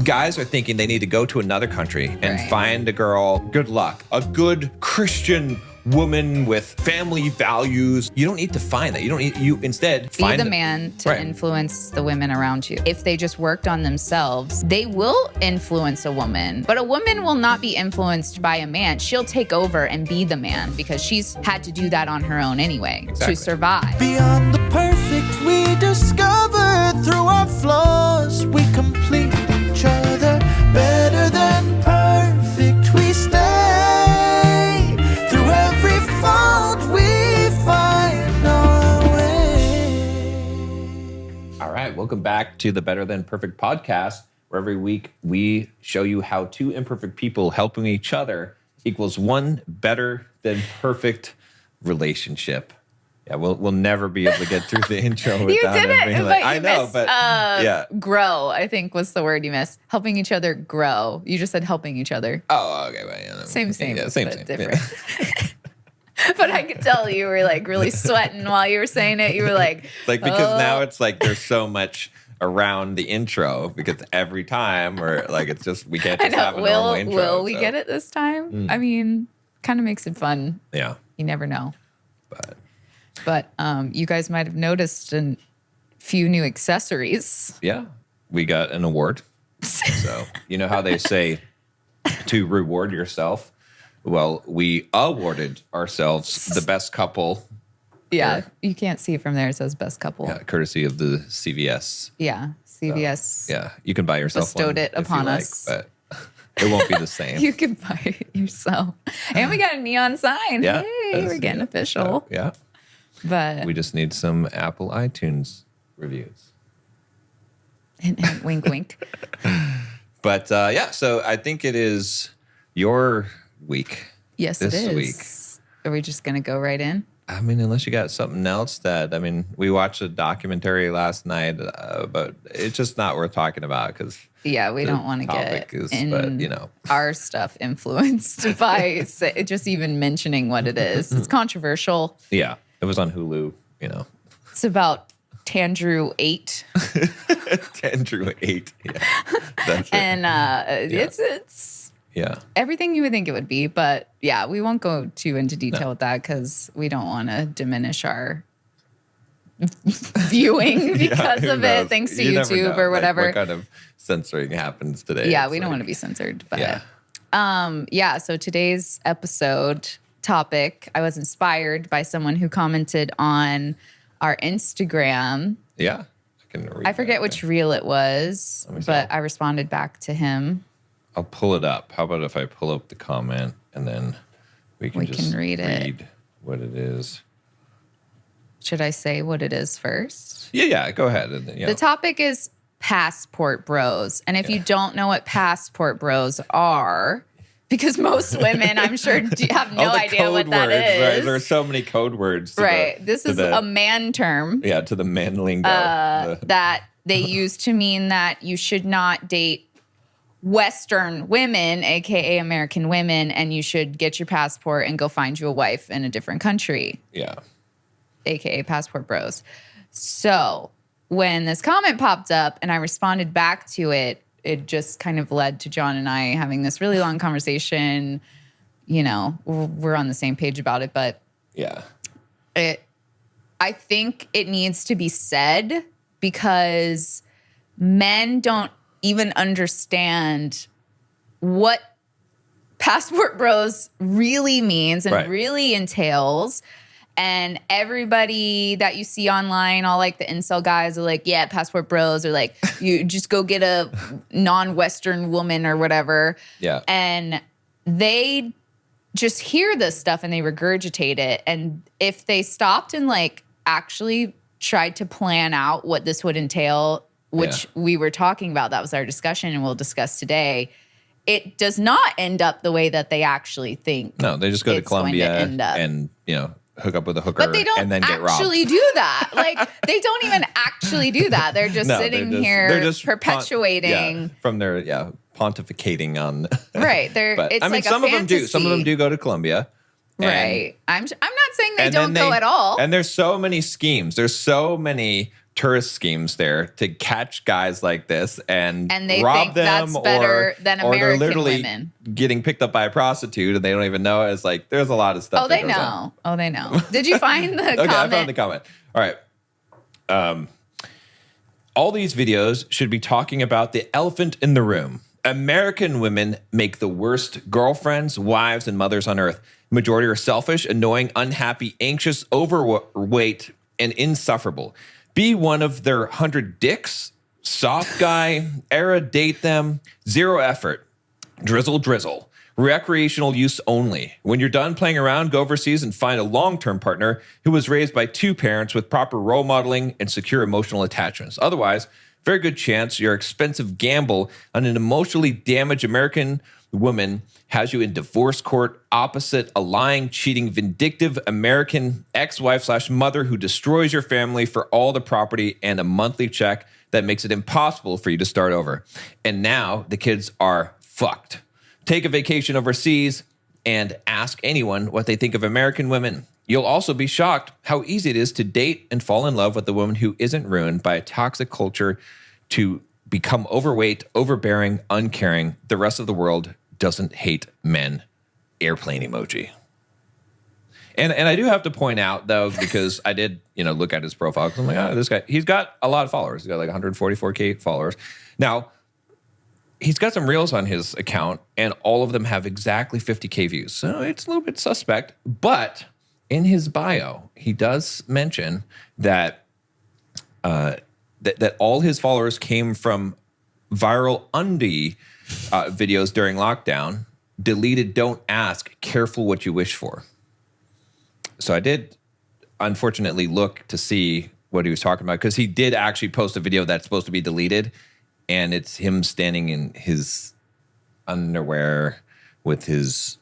guys are thinking they need to go to another country and find a girl, good luck, a good Christian woman with family values. You don't need to find that. You instead be the man to influence the women around you. If they just worked on themselves, they will influence a woman. But a woman will not be influenced by a man. She'll take over and be the man because she's had to do that on her own anyway to survive. Beyond the perfect we discover, through our flaws we complete each other. Better than perfect we stay. Through every fault we find our way. All right, welcome back to the Better Than Perfect podcast, where every week we show you how two imperfect people helping each other equals one better than perfect relationship. Yeah, we'll never be able to get through the intro without you did it, being but I know, missed, but yeah. Grow, I think was the word you missed. Helping each other grow. You just said helping each other. Oh, okay. Well, yeah, Same, but different. Yeah. But I could tell you were like really sweating while you were saying it. You were like, because now it's like there's so much around the intro because every time we're like, it's just, we can't just have a normal intro. Will we get it this time? I mean, kind of makes it fun. Yeah. You never know. But you guys might have noticed a few new accessories. Yeah. We got an award. So, you know how they say to reward yourself? Well, we awarded ourselves the best couple. Yeah. You can't see it from there. It says best couple. Yeah, coursely of the CVS. Yeah. CVS. So, yeah. You can buy yourself bestowed one it upon us. But it won't be the same. You can buy it yourself. And we got a neon sign. Yeah. Hey, we're getting official. Yeah. But we just need some Apple iTunes reviews. And wink, wink. But yeah, so I think it is your week. Yes, this it is. Week. Are we just going to go right in? I mean, unless you got something else we watched a documentary last night, but it's just not worth talking about because yeah, we don't want to get our stuff influenced by just even mentioning what it is. It's controversial. Yeah, it was on Hulu, It's about Tandrew 8. Tandrew 8, yeah. That's it. And it's everything you would think it would be. But yeah, we won't go too into detail with that because we don't want to diminish our viewing because of it, thanks to YouTube or whatever. What kind of censoring happens today? Yeah, we don't want to be censored. But so today's episode topic, I was inspired by someone who commented on our Instagram. Yeah. I forget which reel it was, but I responded back to him. I'll pull it up. How about if I pull up the comment and then we can read what it is. Should I say what it is first? Yeah, go ahead. The topic is passport bros. And if you don't know what passport bros are, because most women, I'm sure, have no idea what that is. Right? There are so many code words. This is a man term. Yeah, to the man lingo. That they use to mean that you should not date Western women, aka American women, and you should get your passport and go find you a wife in a different country. Yeah. AKA passport bros. So when this comment popped up and I responded back to it, it just kind of led to John and I having this really long conversation. We're on the same page about it, but yeah, I think it needs to be said because men don't even understand what passport bros really means and really entails. And everybody that you see online, all like the incel guys are like, yeah, passport bros, or like, you just go get a non-Western woman or whatever. Yeah. And they just hear this stuff and they regurgitate it. And if they stopped and like actually tried to plan out what this would entail, which we were talking about, that was our discussion and we'll discuss today, it does not end up the way that they actually think. No, they just go to Colombia and, hook up with a hooker but they don't and then get robbed. Actually do that. Like, they don't even actually do that. They're just sitting here perpetuating. From their, pontificating on. Right. It's like some a of them do. fantasy. Some of them do go to Colombia. Right. I'm not saying they don't go at all. And there's so many schemes. There's so many tourist schemes there to catch guys like this and they rob think them, that's better than or they're American literally women. getting picked up by a prostitute and they don't even know. It's like there's a lot of stuff. Oh, they know. Oh, they know. Did you find the Okay, comment? I found the comment. All right. All these videos should be talking about the elephant in the room. American women make the worst girlfriends, wives, and mothers on earth. Majority are selfish, annoying, unhappy, anxious, overweight, and insufferable. Be one of their 100 dicks, soft guy, era date them, zero effort, drizzle. Recreational use only. When you're done playing around, go overseas and find a long-term partner who was raised by two parents with proper role modeling and secure emotional attachments. Otherwise, very good chance your expensive gamble on an emotionally damaged American woman has you in divorce court opposite a lying, cheating, vindictive American ex-wife/mother who destroys your family for all the property and a monthly check that makes it impossible for you to start over. And now the kids are fucked. Take a vacation overseas and ask anyone what they think of American women. You'll also be shocked how easy it is to date and fall in love with a woman who isn't ruined by a toxic culture to become overweight, overbearing, uncaring. The rest of the world doesn't hate men. Airplane emoji. And I do have to point out, though, because I did, look at his profile, because I'm like, oh, this guy, he's got a lot of followers. He's got like 144K followers. Now, he's got some reels on his account, and all of them have exactly 50K views. So it's a little bit suspect. But in his bio, he does mention that that all his followers came from viral undie videos during lockdown. Deleted, don't ask, careful what you wish for. So I did, unfortunately, look to see what he was talking about, because he did actually post a video that's supposed to be deleted. And it's him standing in his underwear with his,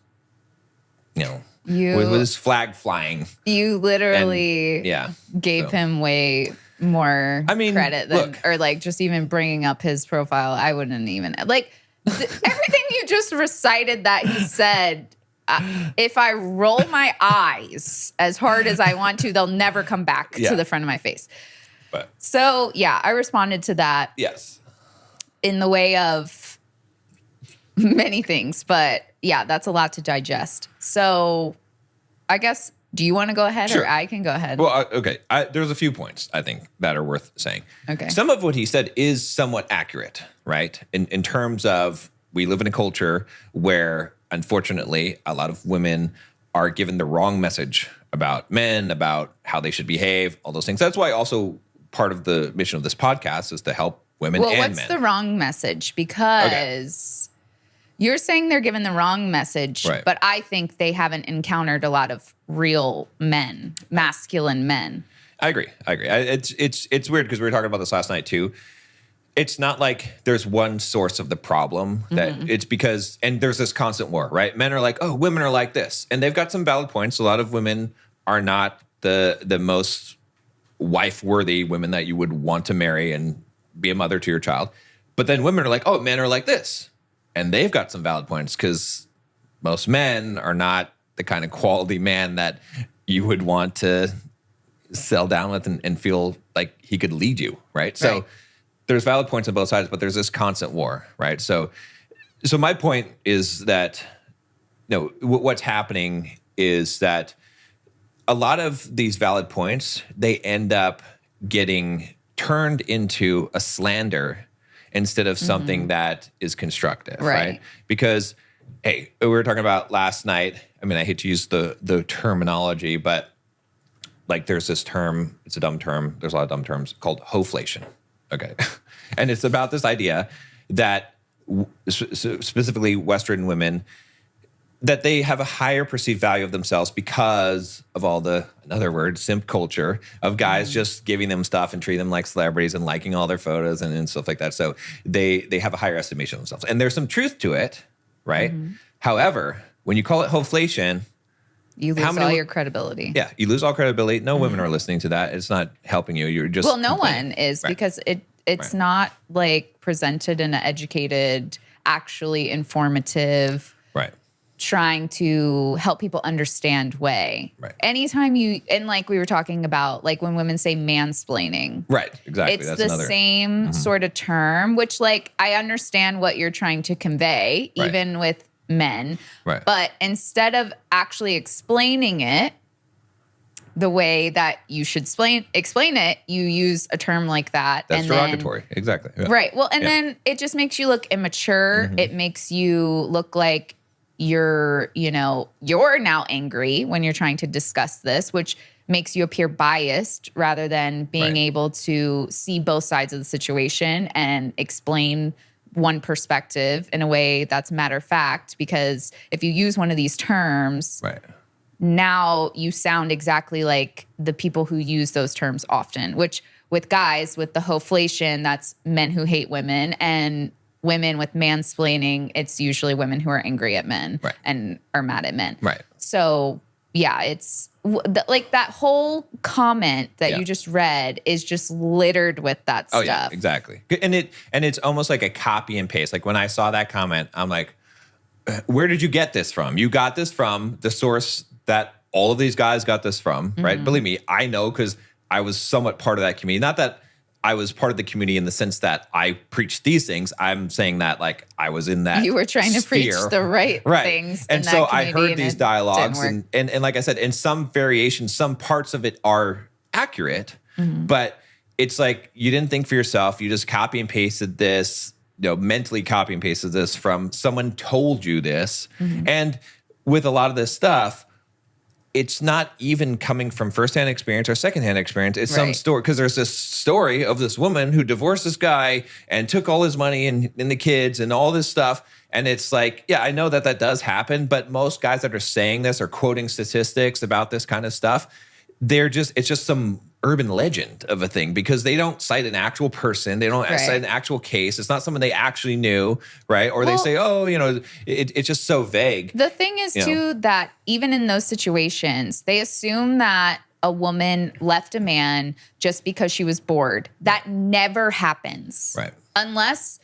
with his flag flying. You literally gave him way more credit than, or like just even bringing up his profile. I wouldn't even, like, everything you just recited that he said, if I roll my eyes as hard as I want to, they'll never come back to the front of my face. But so, I responded to that. Yes. In the way of many things, but that's a lot to digest. So I guess, do you want to go ahead or I can go ahead? Well, okay. There's a few points I think that are worth saying. Okay. Some of what he said is somewhat accurate, right? In terms of, we live in a culture where, unfortunately, a lot of women are given the wrong message about men, about how they should behave, all those things. That's why also part of the mission of this podcast is to help women and men. Well, what's the wrong message? Because you're saying they're given the wrong message, right, but I think they haven't encountered a lot of real men, masculine men. I agree. It's weird because we were talking about this last night too. It's not like there's one source of the problem that it's because, and there's this constant war, right? Men are like, oh, women are like this. And they've got some valid points. A lot of women are not the most wife-worthy women that you would want to marry and be a mother to your child. But then women are like, oh, men are like this. And they've got some valid points because most men are not the kind of quality man that you would want to settle down with and feel like he could lead you, right? So there's valid points on both sides, but there's this constant war, right? So my point is that, what's happening is that a lot of these valid points, they end up getting turned into a slander instead of something that is constructive, right? Because, hey, we were talking about last night. I mean, I hate to use the terminology, but like there's this term, it's a dumb term. There's a lot of dumb terms called hoflation. Okay. And it's about this idea that specifically Western women, that they have a higher perceived value of themselves because of all the, another word, simp culture of guys just giving them stuff and treating them like celebrities and liking all their photos and stuff like that. So they have a higher estimation of themselves. And there's some truth to it, right? However, when you call it hoflation, you lose all your credibility. Yeah, you lose all credibility. No women are listening to that. It's not helping you. You're just no one is because it's not like presented in an educated, actually informative, trying to help people understand way. Right. Anytime and like we were talking about, like when women say mansplaining. Right. Exactly. It's That's the another. same sort of term, which like I understand what you're trying to convey, Right. even with men. Right. But instead of actually explaining it the way that you should explain it, you use a term like that. That's derogatory. Exactly. Yeah. Right. Well, and then it just makes you look immature. It makes you look like you're now angry when you're trying to discuss this, which makes you appear biased rather than being Right. able to see both sides of the situation and explain one perspective in a way that's matter of fact. Because if you use one of these terms, Right. now you sound exactly like the people who use those terms often, which with guys, with the hoflation, that's men who hate women, and women with mansplaining, it's usually women who are angry at men Right. and are mad at men. Right. So yeah, it's like that whole comment that Yeah. you just read is just littered with that Oh stuff. yeah, exactly. And it's almost like a copy and paste. Like when I saw that comment, I'm like, where did you get this from? You got this from the source that all of these guys got this from, right? Believe me, I know because I was somewhat part of that community. Not that I was part of the community in the sense that I preached these things. I'm saying that like I was in that. You were trying to preach sphere. the right things. And in so that I community, heard and these it dialogues didn't work. and like I said, in some variations, some parts of it are accurate, but it's like you didn't think for yourself. You just copy and pasted this, mentally copy and pasted this from someone told you this. And with a lot of this stuff, it's not even coming from firsthand experience or secondhand experience. It's some Right. story, because there's this story of this woman who divorced this guy and took all his money and the kids and all this stuff. And it's like, yeah, I know that that does happen, but most guys that are saying this or quoting statistics about this kind of stuff, it's just some urban legend of a thing, because they don't cite an actual person. They don't Right. cite an actual case. It's not someone they actually knew, right? Or they Well- say, oh, it's just so vague. The thing is, too, that even in those situations, they assume that a woman left a man just because she was bored. That never happens. Right. Unless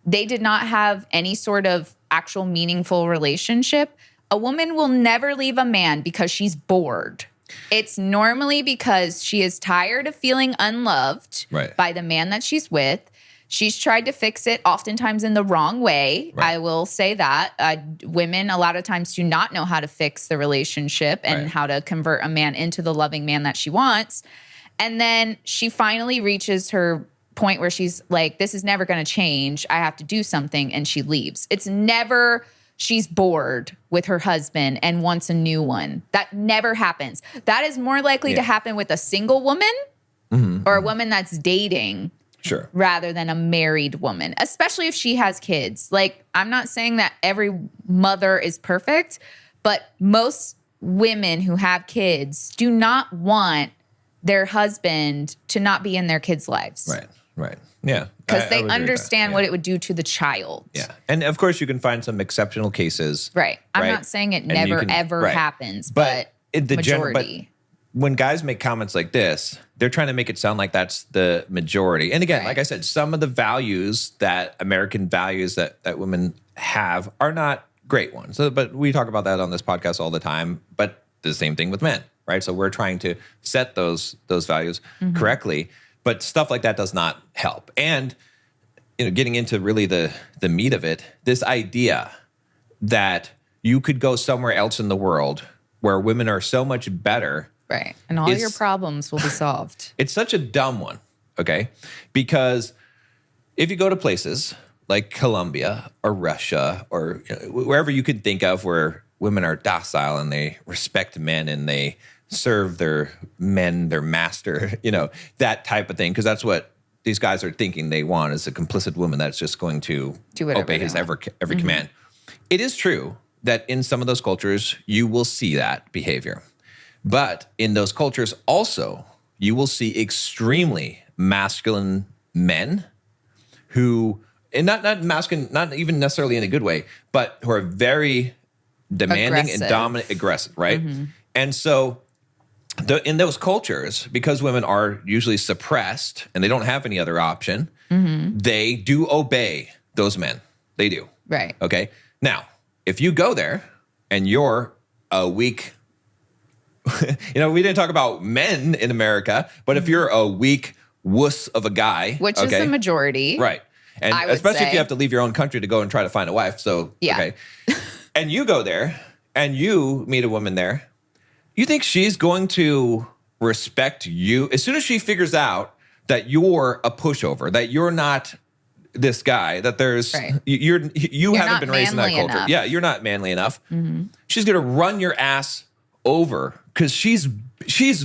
they did not have any sort of actual meaningful relationship. A woman will never leave a man because she's bored. It's normally because she is tired of feeling unloved Right. by the man that she's with. She's tried to fix it oftentimes in the wrong way. Right. I will say that. Women a lot of times do not know how to fix the relationship and Right. how to convert a man into the loving man that she wants. And then she finally reaches her point where she's like, this is never going to change. I have to do something. And she leaves. It's never she's bored with her husband and wants a new one. That never happens. That is more likely to happen with a single woman or a woman that's dating Sure. rather than a married woman, especially if she has kids. Like, I'm not saying that every mother is perfect, but most women who have kids do not want their husband to not be in their kids' lives. Right. Right. Yeah. Because I they would agree with understand that. what it would do to the child. Yeah. And of course, you can find some exceptional cases. Right. I'm Right. not saying it And you never, can- ever right. happens, But but in the majority. when guys make comments like this, they're trying to make it sound like that's the majority. And again, Right. like I said, some of the values that American values that women have are not great ones. So, but we talk about that on this podcast all the time. But the same thing with men, right? So we're trying to set those values correctly. But stuff like that does not help. And getting into really the meat of it, this idea that you could go somewhere else in the world where women are so much better. Right. And all your problems will be solved. It's such a dumb one, okay? Because if you go to places like Colombia or Russia or wherever you could think of where women are docile and they respect men and they serve their men, their master, that type of thing, because that's what these guys are thinking they want, is a complicit woman that's just going to Do whatever obey they his want. every command. It is true that in some of those cultures, you will see that behavior. But in those cultures also, you will see extremely masculine men who, and not masculine, not even necessarily in a good way, but who are very demanding and Aggressive. dominant, aggressive, right? And so in those cultures, because women are usually suppressed and they don't have any other option, they do obey those men. They do. Right. Okay. Now, if you go there and you're a weak, we didn't talk about men in America, but if you're a weak wuss of a guy, which is the majority. Right. And I would especially if say. you have to leave your own country to go and try to find a wife. So, Yeah. okay. And you go there and you meet a woman there. You think she's going to respect you as soon as she figures out that you're a pushover, that you're not this guy, that there's Right. you haven't not been raised in that manly culture. enough. Yeah, you're not manly enough. She's gonna run your ass over because she's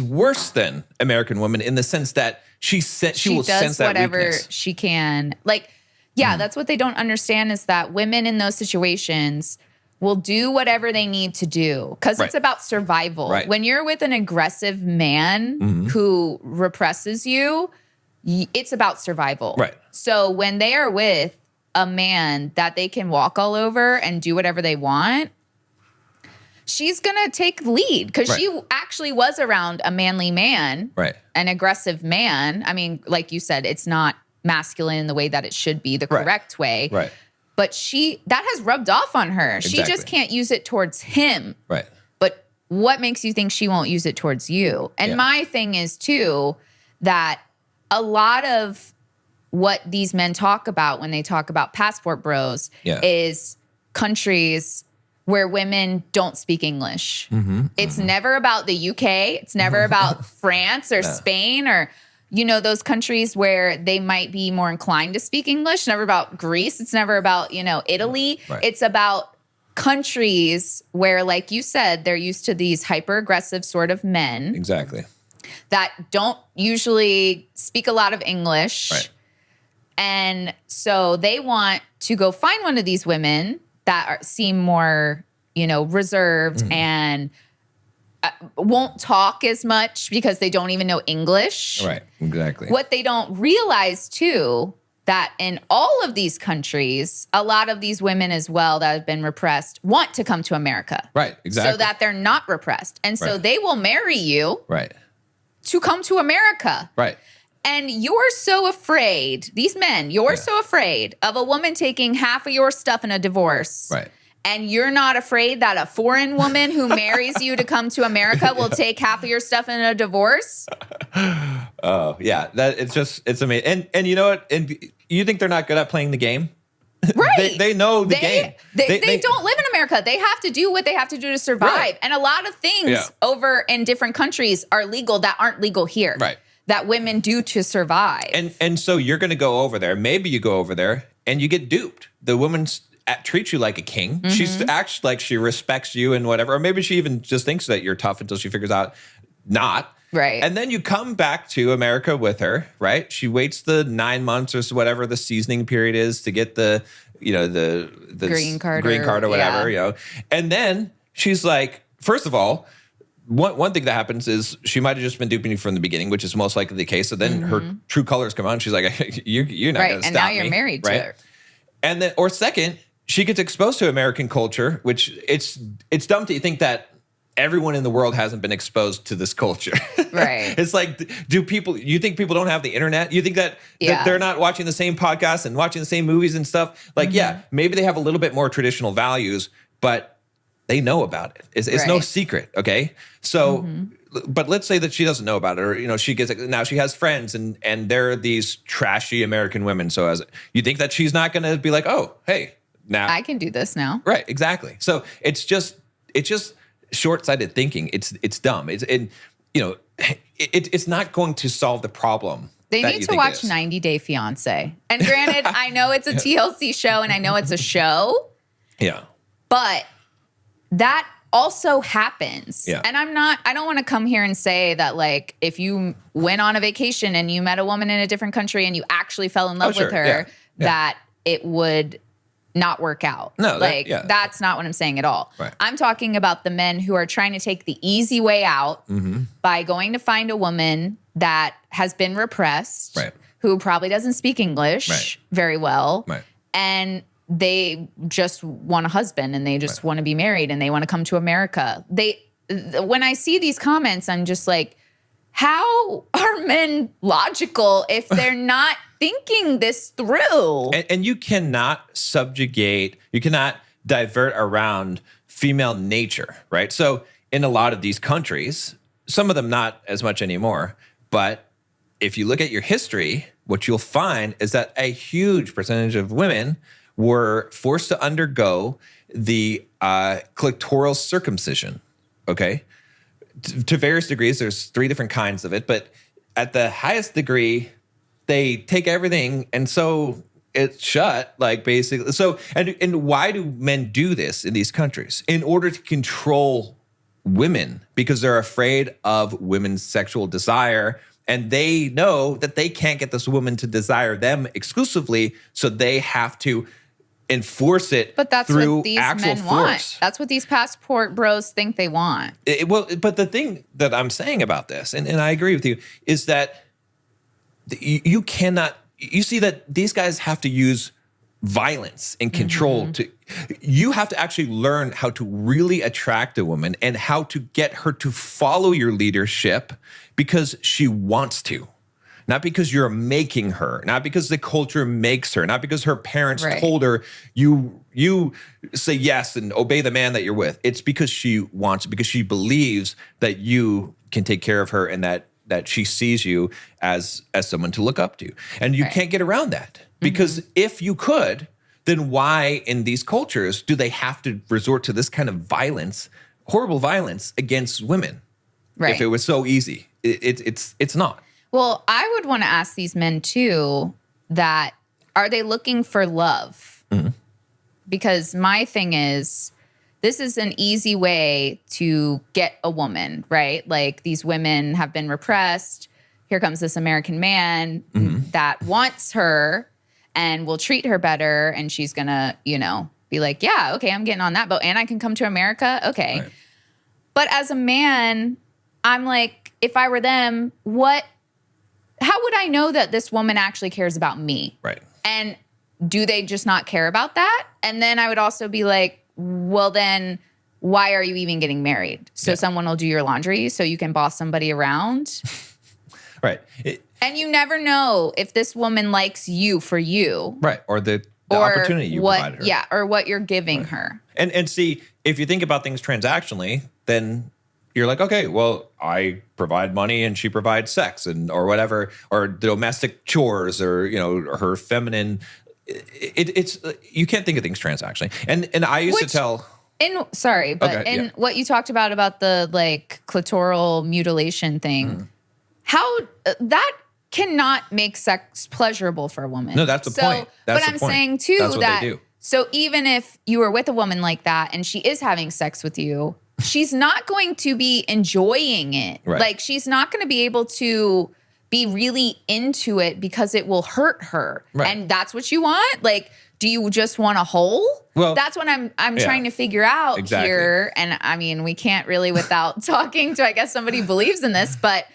worse than American women in the sense that she will does sense that whatever weakness. she can. Like, yeah, that's what they don't understand is that women in those situations will do whatever they need to do because Right. it's about survival. Right. When you're with an aggressive man who represses you, it's about survival. Right. So when they are with a man that they can walk all over and do whatever they want, she's going to take lead because Right. she actually was around a manly man, Right. an aggressive man. I mean, like you said, it's not masculine in the way that it should be, the Right. correct way. Right. But that has rubbed off on her. She just Exactly. can't use it towards him. Right. But what makes you think she won't use it towards you? And Yeah. my thing is, too, that a lot of what these men talk about when they talk about passport bros Yeah. is countries where women don't speak English. It's never about the UK. It's never about France or Spain or, those countries where they might be more inclined to speak English. Never about Greece. It's never about, Italy. Right. It's about countries where, like you said, they're used to these hyper aggressive sort of men Exactly. that don't usually speak a lot of English. Right. And so they want to go find one of these women that seem more, reserved and won't talk as much because they don't even know English. Right. Exactly. What they don't realize, too, that in all of these countries, a lot of these women as well that have been repressed want to come to America. Right. Exactly. So that they're not repressed. And so Right. they will marry you Right. to come to America. Right. And you're so afraid, these men, you're so afraid of a woman taking half of your stuff in a divorce. Right. And you're not afraid that a foreign woman who marries you to come to America will take half of your stuff in a divorce? Oh yeah, it's amazing. And you know what? And you think they're not good at playing the game? Right. They know the game. They don't live in America. They have to do what they have to do to survive. Right. And a lot of things Yeah. over in different countries are legal that aren't legal here. Right. That women do to survive. And so you're going to go over there. Maybe you go over there and you get duped. The woman treats you like a king. Mm-hmm. She's acts like she respects you and whatever. Or maybe she even just thinks that you're tough until she figures out not. Right. And then you come back to America with her, right? She waits the 9 months or whatever the seasoning period is to get the Green card or whatever, yeah. And then she's like, first of all, one thing that happens is she might have just been duping you from the beginning, which is most likely the case. So then her true colors come out and she's like, you're not right. going to And stop now you're me, married right? to her. And then, or second, she gets exposed to American culture, which it's dumb to think that everyone in the world hasn't been exposed to this culture. Right. It's like, you think people don't have the internet? You think that Yeah. they're not watching the same podcasts and watching the same movies and stuff? Like, yeah, maybe they have a little bit more traditional values, but they know about it. It's no Right. secret, okay? So, but let's say that she doesn't know about it, or she gets now she has friends, and they're these trashy American women. So, as you think that she's not going to be like, oh, hey, now I can do this now. right, exactly. So it's just short-sighted thinking. It's dumb. It's not going to solve the problem. They that need you to think it watch is. 90 Day Fiance. And granted, I know it's a TLC show and I know it's a show, Yeah. but that also happens. Yeah. And I don't want to come here and say that, like, if you went on a vacation and you met a woman in a different country and you actually fell in love sure. with her, Yeah. Yeah. that it would not work out. No, that's not what I'm saying at all. Right. I'm talking about the men who are trying to take the easy way out by going to find a woman that has been repressed, Right. who probably doesn't speak English Right. very well, Right. and they just want a husband and they just want to be married and they want to come to America. When I see these comments, I'm just like, how are men logical if they're not thinking this through? And you cannot subjugate, you cannot divert around female nature, right? So in a lot of these countries, some of them not as much anymore, but if you look at your history, what you'll find is that a huge percentage of women were forced to undergo the clitoral circumcision, okay? To various degrees, there's 3 different kinds of it, but at the highest degree, they take everything and so it's shut, like basically. So, and why do men do this in these countries? In order to control women, because they're afraid of women's sexual desire. And they know that they can't get this woman to desire them exclusively, so they have to enforce it But that's through what these actual men force. want. That's what these passport bros think they want. Well, but the thing that I'm saying about this, and I agree with you, is that you cannot. You see that these guys have to use violence and control to. You have to actually learn how to really attract a woman and how to get her to follow your leadership because she wants to. Not because you're making her, not because the culture makes her, not because her parents told her you say yes and obey the man that you're with. It's because she wants, because she believes that you can take care of her and that she sees you as someone to look up to. And you can't get around that. Because if you could, then why in these cultures do they have to resort to this kind of violence, horrible violence against women? Right. If it was so easy. It's not. Well, I would want to ask these men too that are they looking for love? Because my thing is, this is an easy way to get a woman, right? Like these women have been repressed. Here comes this American man that wants her and will treat her better. And she's going to, be like, yeah, okay, I'm getting on that boat and I can come to America. Okay. Right. But as a man, I'm like, if I were them, how would I know that this woman actually cares about me? Right. And do they just not care about that? And then I would also be like, well, then why are you even getting married? So someone will do your laundry so you can boss somebody around. Right. And you never know if this woman likes you for you. Right. Or the opportunity you provide her. Yeah, or what you're giving her. And see, if you think about things transactionally, then you're like, okay, well, I provide money and she provides sex or whatever, or domestic chores or, her feminine. It's you can't think of things transactionally. And I used to tell. What you talked about the like clitoral mutilation thing, how that cannot make sex pleasurable for a woman. No, that's the point. But I'm saying too that's what that they do. So even if you were with a woman like that and she is having sex with you, she's not going to be enjoying it. Right. Like she's not going to be able to be really into it because it will hurt her. Right. And that's what you want? Like, do you just want a hole? Well, that's what I'm trying to figure out here. And I mean, we can't really without talking to, I guess somebody who believes in this, but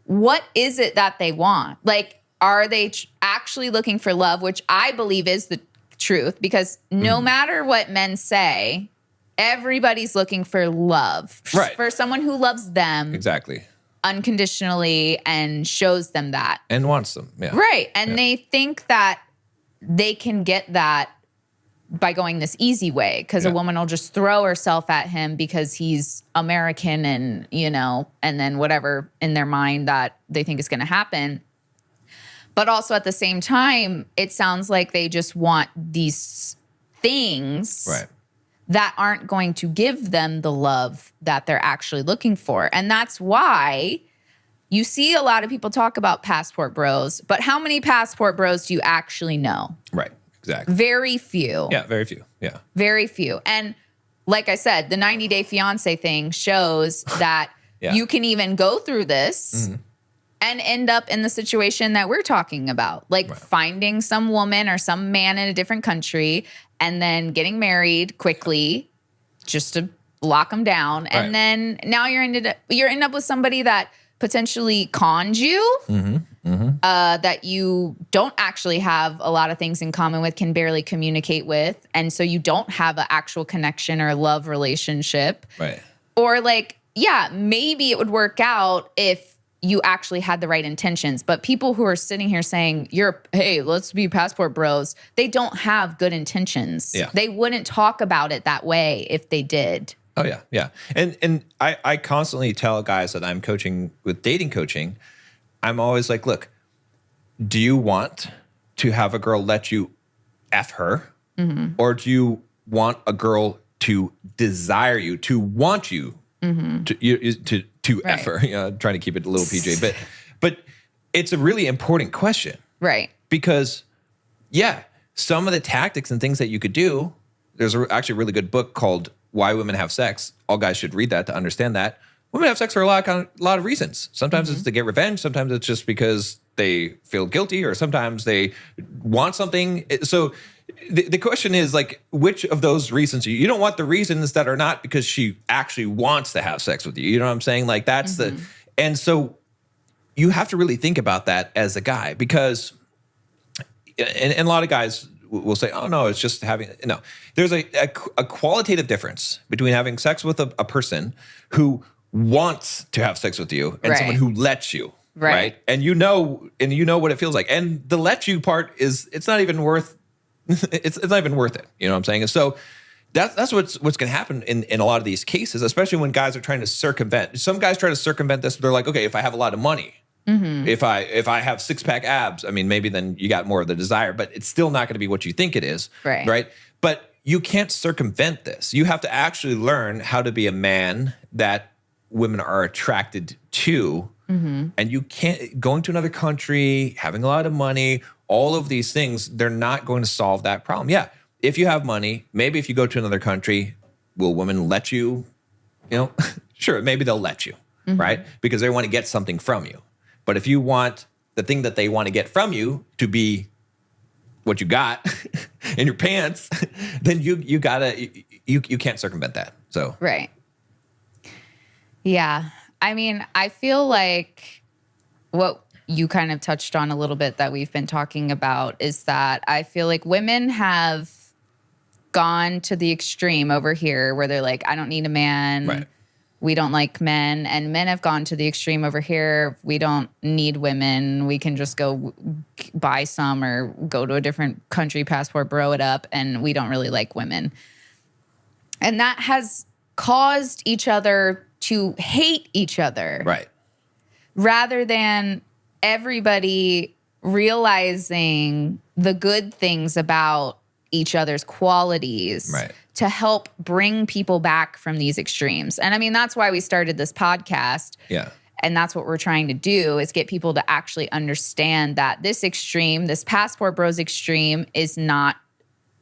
what is it that they want? Like, are they actually looking for love, which I believe is the truth, because no matter what men say, everybody's looking for love. Right. For someone who loves them. Exactly. Unconditionally and shows them that. And wants them. Yeah. Right. And they think that they can get that by going this easy way because a woman will just throw herself at him because he's American and, and then whatever in their mind that they think is going to happen. But also at the same time, it sounds like they just want these things that aren't going to give them the love that they're actually looking for. And that's why you see a lot of people talk about passport bros, but how many passport bros do you actually know? Right. Exactly. Very few. Yeah, very few. Yeah. Very few. And like I said, the 90-day fiance thing shows that you can even go through this and end up in the situation that we're talking about. Like finding some woman or some man in a different country and then getting married quickly just to lock them down. And then now you're ended up with somebody that potentially conned you, that you don't actually have a lot of things in common with, can barely communicate with. And so you don't have an actual connection or love relationship. Right. Or like, maybe it would work out if you actually had the right intentions. But people who are sitting here saying, hey, let's be passport bros, they don't have good intentions. Yeah. They wouldn't talk about it that way if they did. Oh yeah, yeah. And I constantly tell guys that I'm coaching with dating coaching, I'm always like, look, do you want to have a girl let you F her? Or do you want a girl to desire you, to want you to F her? You know, trying to keep it a little PJ, but it's a really important question. Right. Because yeah, some of the tactics and things that you could do, there's actually a really good book called Why Women Have Sex. All guys should read that to understand that. Women have sex for a lot of reasons. Sometimes it's to get revenge. Sometimes it's just because they feel guilty, or sometimes they want something. So the question is, like, which of those reasons? You don't want the reasons that are not because she actually wants to have sex with you. You know what I'm saying? Like, that's and so you have to really think about that as a guy, because, and a lot of guys will say, oh no, it's just having, no. There's a qualitative difference between having sex with a person who wants to have sex with you and someone who lets you. Right. And you know what it feels like. And the let you part it's not even worth it's not even worth it. You know what I'm saying? And so that's what's going to happen in a lot of these cases, especially when guys are trying to circumvent. Some guys try to circumvent this, but they're like, okay, if I have a lot of money, if I have 6-pack abs, I mean, maybe then you got more of the desire, but it's still not going to be what you think it is. Right. But you can't circumvent this. You have to actually learn how to be a man that women are attracted to. And you can't, going to another country, having a lot of money, all of these things, they're not going to solve that problem. Yeah, if you have money, maybe if you go to another country, will women let you, sure, maybe they'll let you, right? Because they want to get something from you. But if you want the thing that they want to get from you to be what you got in your pants, then you can't circumvent that. So right. Yeah. I mean, I feel like what you kind of touched on a little bit that we've been talking about is that I feel like women have gone to the extreme over here where they're like, I don't need a man. Right. We don't like men. And men have gone to the extreme over here. We don't need women. We can just go buy some or go to a different country, passport, bro it up. And we don't really like women. And that has caused each other to hate each other. Right. Rather than everybody realizing the good things about each other's qualities to help bring people back from these extremes. And I mean, that's why we started this podcast. Yeah. And that's what we're trying to do, is get people to actually understand that this extreme, this passport bros extreme, is not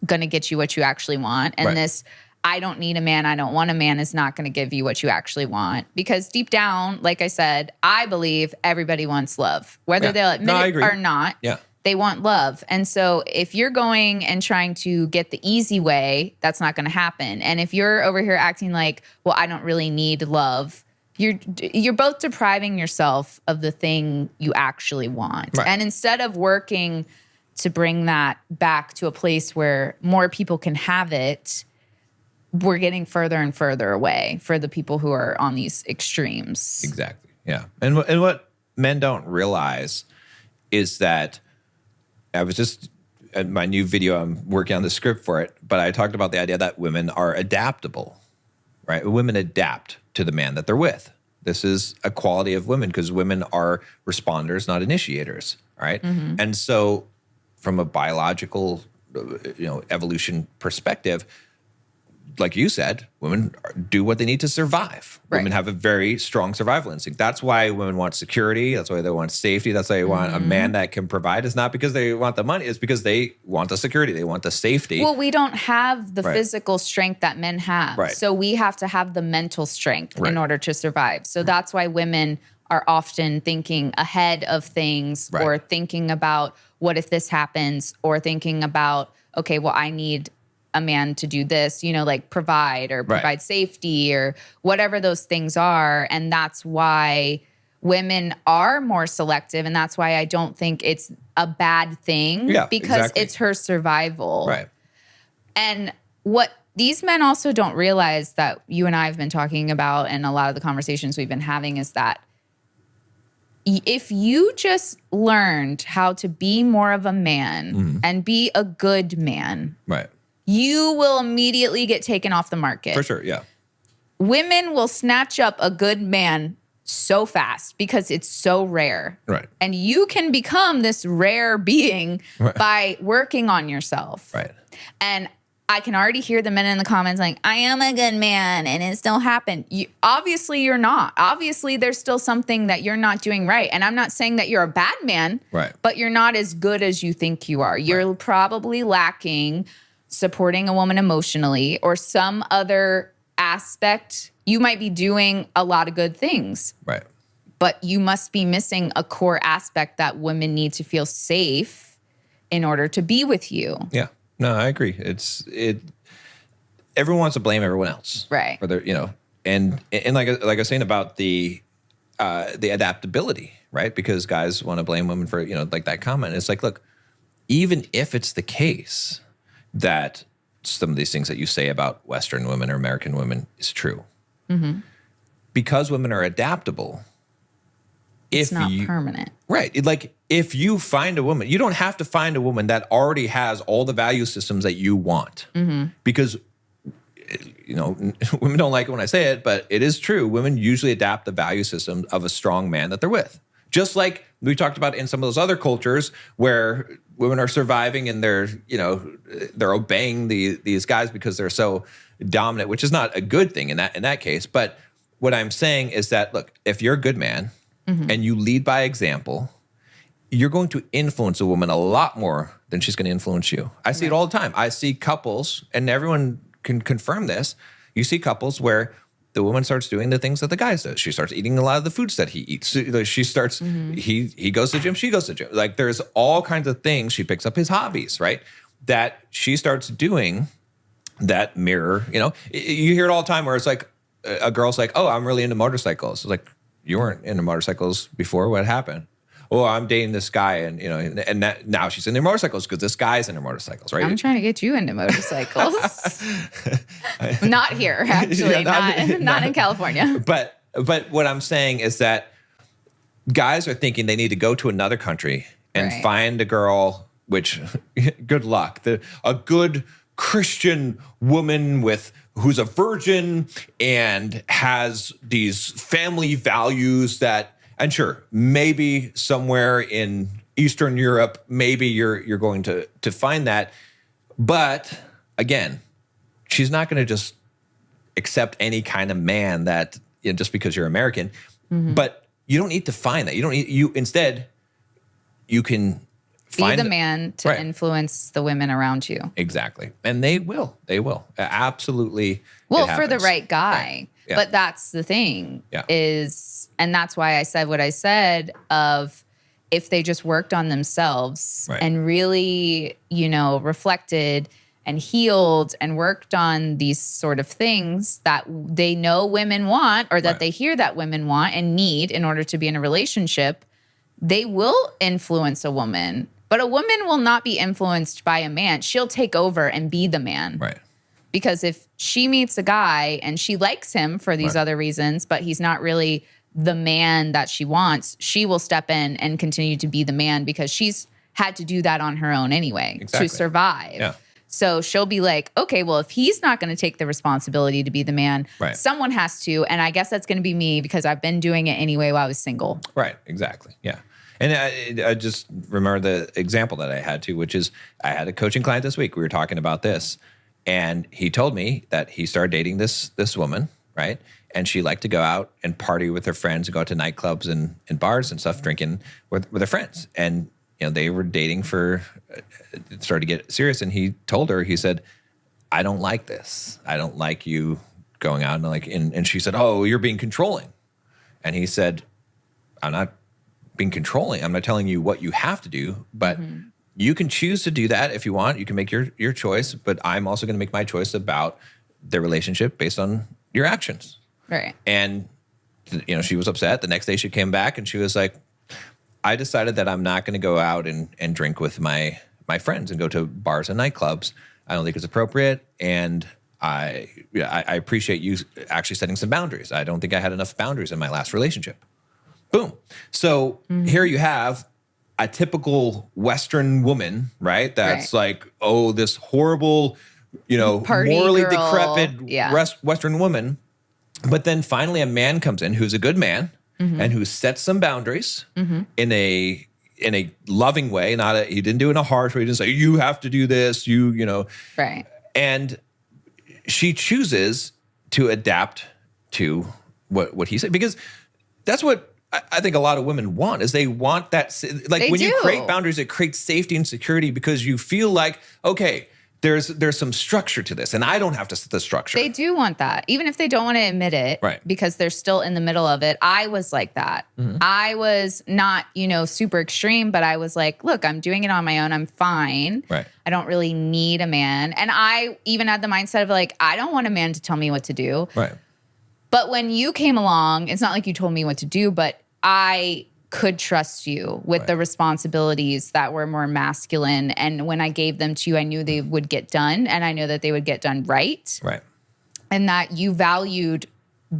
going to get you what you actually want. And this I don't need a man, I don't want a man is not going to give you what you actually want. Because deep down, like I said, I believe everybody wants love. Whether they'll admit it or not, they want love. And so if you're going and trying to get the easy way, that's not going to happen. And if you're over here acting like, well, I don't really need love, you're both depriving yourself of the thing you actually want. And instead of working to bring that back to a place where more people can have it, we're getting further and further away for the people who are on these extremes. Exactly. Yeah. And what men don't realize is that I was just at my new video, I'm working on the script for it, but I talked about the idea that women are adaptable, right? Women adapt to the man that they're with. This is a quality of women because women are responders, not initiators, right? And so from a biological, evolution perspective, like you said, women do what they need to survive. Women have a very strong survival instinct. That's why women want security. That's why they want safety. That's why they want a man that can provide. It's not because they want the money. It's because they want the security. They want the safety. Well, we don't have the physical strength that men have. So we have to have the mental strength in order to survive. So that's why women are often thinking ahead of things or thinking about what if this happens, or thinking about, okay, well, I need a man to do this, like provide safety or whatever those things are. And that's why women are more selective. And that's why I don't think it's a bad thing because it's her survival. And what these men also don't realize that you and I have been talking about, and a lot of the conversations we've been having, is that if you just learned how to be more of a man and be a good man, Right. you will immediately get taken off the market. For sure. Yeah. Women will snatch up a good man so fast because it's so rare. Right. And you can become this rare being by working on yourself. Right. And I can already hear the men in the comments like, I am a good man and it still happened. Obviously, you're not. Obviously, there's still something that you're not doing right. And I'm not saying that you're a bad man, but you're not as good as you think you are. You're probably lacking supporting a woman emotionally or some other aspect. You might be doing a lot of good things. Right. But you must be missing a core aspect that women need to feel safe in order to be with you. Yeah. No, I agree. Everyone wants to blame everyone else. Right. For their, and like I was saying about the adaptability, right? Because guys want to blame women for, like that comment. It's like, look, even if it's the case that some of these things that you say about Western women or American women is true, because women are adaptable, it's not permanent. Right. Like if you find a woman, you don't have to find a woman that already has all the value systems that you want. Because, women don't like it when I say it, but it is true. Women usually adapt the value system of a strong man that they're with. Just like we talked about in some of those other cultures where women are surviving and they're obeying these guys because they're so dominant, which is not a good thing in that case. But what I'm saying is that, look, if you're a good man and you lead by example, you're going to influence a woman a lot more than she's going to influence you. I see it all the time. I see couples, and everyone can confirm this. You see couples where the woman starts doing the things that the guy does. She starts eating a lot of the foods that he eats. She starts, he goes to the gym, she goes to the gym. Like there's all kinds of things. She picks up his hobbies, right? That she starts doing that mirror, you hear it all the time where it's like, a girl's like, oh, I'm really into motorcycles. It's like, you weren't into motorcycles before. What happened? Oh, I'm dating this guy, and now she's into motorcycles because this guy's into motorcycles, right? I'm trying to get you into motorcycles. Not here, actually. Not in California. But what I'm saying is that guys are thinking they need to go to another country and find a girl, which, good luck. A good Christian woman who's a virgin and has these family values and sure, maybe somewhere in Eastern Europe, maybe you're going to find that. But again, she's not going to just accept any kind of man that just because you're American. But you don't need to find that. Instead, you can be the man to influence the women around you. Exactly. And they will. Absolutely. Well, for the right guy. Right. Yeah. But that's the thing and that's why I said what I said of if they just worked on themselves and really, reflected and healed and worked on these sort of things that they know women want or that they hear that women want and need in order to be in a relationship, they will influence a woman. But a woman will not be influenced by a man. She'll take over and be the man. Right. Because if she meets a guy and she likes him for these other reasons, but he's not really the man that she wants, she will step in and continue to be the man because she's had to do that on her own anyway to survive. Yeah. So she'll be like, okay, well, if he's not going to take the responsibility to be the man, someone has to. And I guess that's going to be me because I've been doing it anyway while I was single. Right. Exactly. Yeah. And I just remember the example that I had too, which is I had a coaching client this week. We were talking about this. And he told me that he started dating this woman, right? And she liked to go out and party with her friends and go out to nightclubs and bars and stuff, drinking with her friends. And, they were dating started to get serious. And he told her, he said, I don't like this. I don't like you going out and she said, oh, you're being controlling. And he said, I'm not being controlling. I'm not telling you what you have to do, but you can choose to do that if you want. You can make your choice, but I'm also going to make my choice about the relationship based on your actions. Right. And, she was upset. The next day she came back and she was like, I decided that I'm not going to go out and drink with my friends and go to bars and nightclubs. I don't think it's appropriate. And I appreciate you actually setting some boundaries. I don't think I had enough boundaries in my last relationship. Boom. So here you have a typical Western woman, right? That's like, oh, this horrible, Party morally girl. decrepit Yeah. Western woman. But then finally a man comes in who's a good man and who sets some boundaries in a loving way. He didn't do it in a harsh way. He didn't say, you have to do this, Right. And she chooses to adapt to what he said, because that's what I think a lot of women want, is they want that. Like They when you do. create boundaries, it creates safety and security because you feel like, okay, there's some structure to this and I don't have to set the structure. They do want that, even if they don't want to admit it, Right. because they're still in the middle of it. I was like that. I was not, super extreme, but I was like, look, I'm doing it on my own. I'm fine. Right. I don't really need a man. And I even had the mindset of like, I don't want a man to tell me what to do. Right. But when you came along, it's not like you told me what to do, but I could trust you with the responsibilities that were more masculine. And when I gave them to you, I knew they would get done, and I know that they would get done right. Right. And that you valued